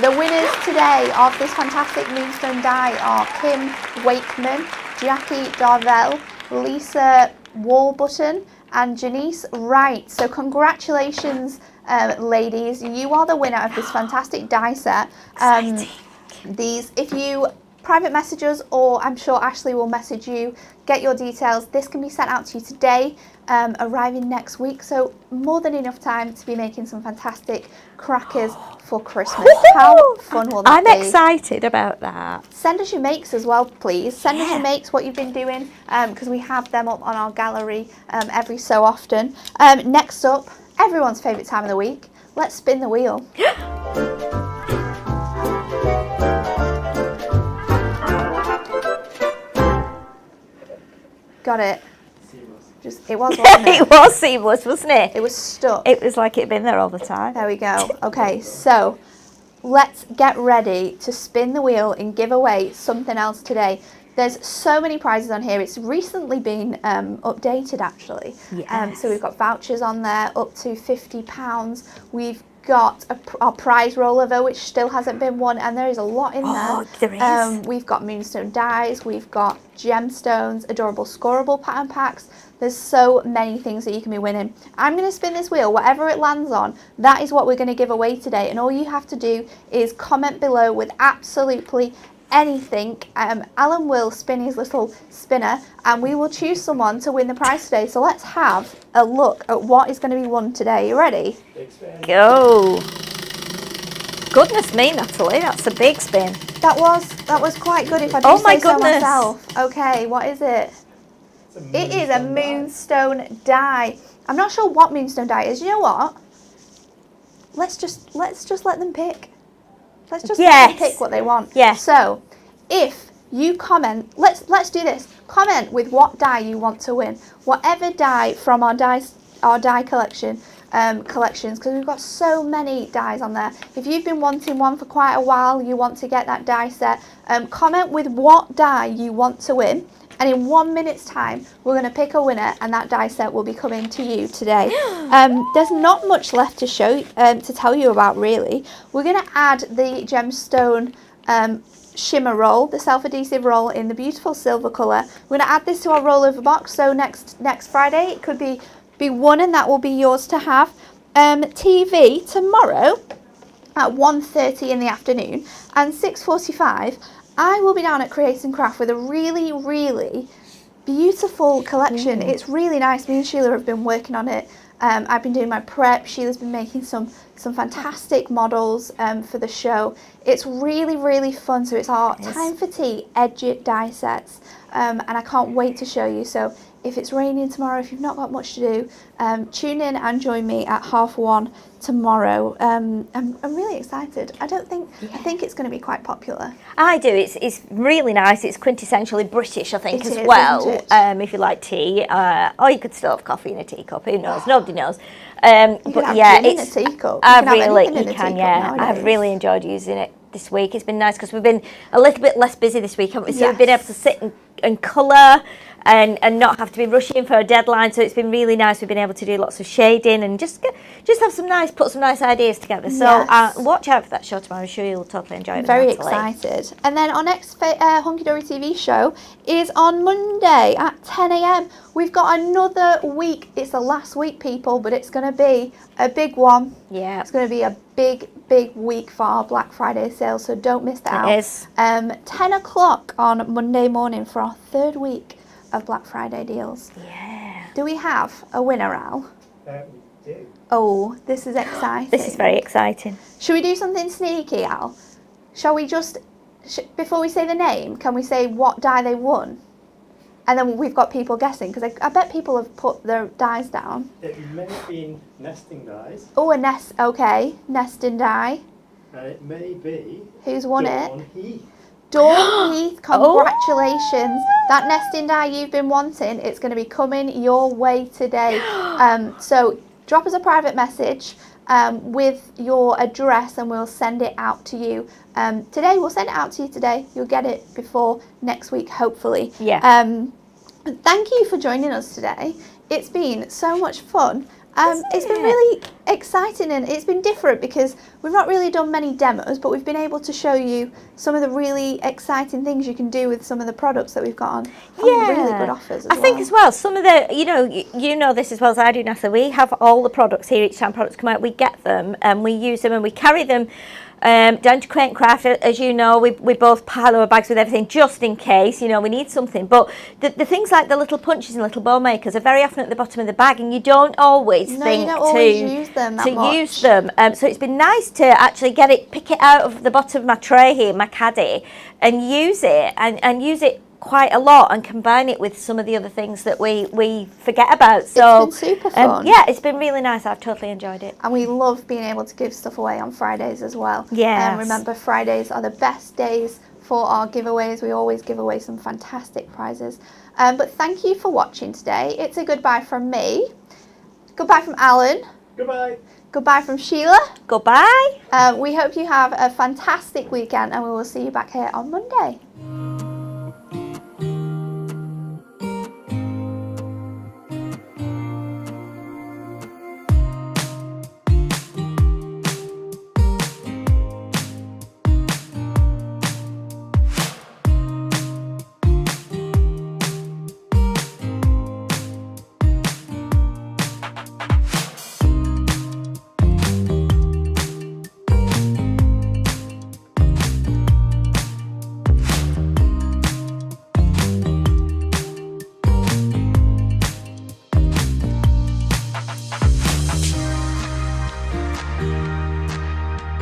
The winners today of this fantastic Moonstone die are Kim Wakeman, Jackie Darvell, Lisa Wallbutton, and Janice Wright. So congratulations, ladies. You are the winner of this fantastic die set. If you private message us, or I'm sure Ashley will message you, get your details. This can be sent out to you today, arriving next week. So more than enough time to be making some fantastic crackers for Christmas. How fun will that be? I'm excited about that. Send us your makes as well, please. Send us your makes, what you've been doing, because we have them up on our gallery every so often. Next up, everyone's favourite time of the week. Let's spin the wheel. Got it. Seamless. It was, wasn't it? It was seamless, wasn't it? It was stuck. It was like it'd been there all the time. There we go. Okay, so let's get ready to spin the wheel and give away something else today. There's so many prizes on here. It's recently been updated, actually. Yes. So we've got vouchers on there up to £50. We've got our prize rollover, which still hasn't been won, and there is a lot in there. Oh, there is. We've got Moonstone dies, we've got gemstones, adorable Scoreboard pattern packs. There's so many things that you can be winning. I'm going to spin this wheel. Whatever it lands on, that is what we're going to give away today. And all you have to do is comment below with absolutely anything. Alan will spin his little spinner, and we will choose someone to win the prize today. So let's have a look at what is going to be won today. You ready? Big spin. Go. Goodness me, Natalie, that's a big spin. That was quite good, if I do say so myself. Okay, what is it? It is a Moonstone die. I'm not sure what Moonstone die is. You know what? Let's just let them pick. Let's just let them pick what they want. Yeah. So, if you comment, let's do this. Comment with what die you want to win. Whatever die from our die collection collections, because we've got so many dies on there. If you've been wanting one for quite a while, you want to get that die set, comment with what die you want to win. And in 1 minute's time, we're going to pick a winner, and that die set will be coming to you today. There's not much left to show, to tell you about, really. We're going to add the gemstone shimmer roll, the self-adhesive roll in the beautiful silver colour. We're going to add this to our rollover box. So next Friday, it could be one, and that will be yours to have. TV tomorrow at 1:30 in the afternoon, and 6:45. I will be down at Create and Craft with a really, really beautiful collection. It's really nice. Me and Sheila have been working on it. I've been doing my prep. Sheila's been making some fantastic models for the show. It's really, really fun. So it's our Time for Tea Edge die sets, and I can't wait to show you. So if it's raining tomorrow, if you've not got much to do, tune in and join me at 1:30 tomorrow. I'm really excited. I think it's going to be quite popular. I do. It's really nice. It's quintessentially British, I think, It as is, well. isn't it? If you like tea, or you could still have coffee in a teacup. Who knows? Nobody knows. You But can have yeah, gin in it's. a teacup. I've You can have really, anything in a you can, teacup yeah. nowadays. I've really enjoyed using it this week. It's been nice because we've been a little bit less busy this week, haven't we? So we've Yes. been able to sit and colour. and not have to be rushing for a deadline. So it's been really nice. We've been able to do lots of shading and just have put some nice ideas together. So Yes. watch out for that show tomorrow. I'm sure you'll totally enjoy it. Very with Natalie. excited. And then our next Hunky Dory TV show is on Monday at 10 a.m. We've got another week. It's the last week, people, but it's going to be a big one. Yeah. It's going to be a big week for our Black Friday sale, so don't miss that out. It is. 10 o'clock on Monday morning for our third week of Black Friday deals. Yeah. Do we have a winner, Al? We do. Oh, this is exciting. This is very exciting. Should we do something sneaky, Al? Shall we just, before we say the name, can we say what die they won? And then we've got people guessing, because I bet people have put their dies down. It may have been nesting dies, Oh, a nest, okay, nesting die. and it may be Who's won Dawn it? Heath. Dawn Heath, congratulations. That nesting die you've been wanting, it's going to be coming your way today. So drop us a private message with your address and we'll send it out to you today. We'll send it out to you today. You'll get it before next week, hopefully. Yeah. Thank you for joining us today. It's been so much fun. It's been it? really exciting and it's been different because we've not really done many demos, but we've been able to show you some of the really exciting things you can do with some of the products that we've got on. Really good offers as I think as well, some of the, you know this as well as I do, Natalie, we have all the products here. Each time products come out, we get them and we use them and we carry them down to Crate and Craft. As you know, we both pile our bags with everything just in case, we need something. But the things like the little punches and little bow makers are very often at the bottom of the bag and you don't always think use them that much. use them. So it's been nice to actually pick it out of the bottom of my tray here, my caddy, and use it and use it quite a lot and combine it with some of the other things that we forget about. So it's been super fun. yeah, it's been really nice. I've totally enjoyed it. And we love being able to give stuff away on Fridays as well. Yes. Remember, Fridays are the best days for our giveaways. We always give away some fantastic prizes. But thank you for watching today. It's a goodbye from me. Goodbye from Alan. Goodbye. Goodbye from Sheila. Goodbye. We hope you have a fantastic weekend and we will see you back here on Monday.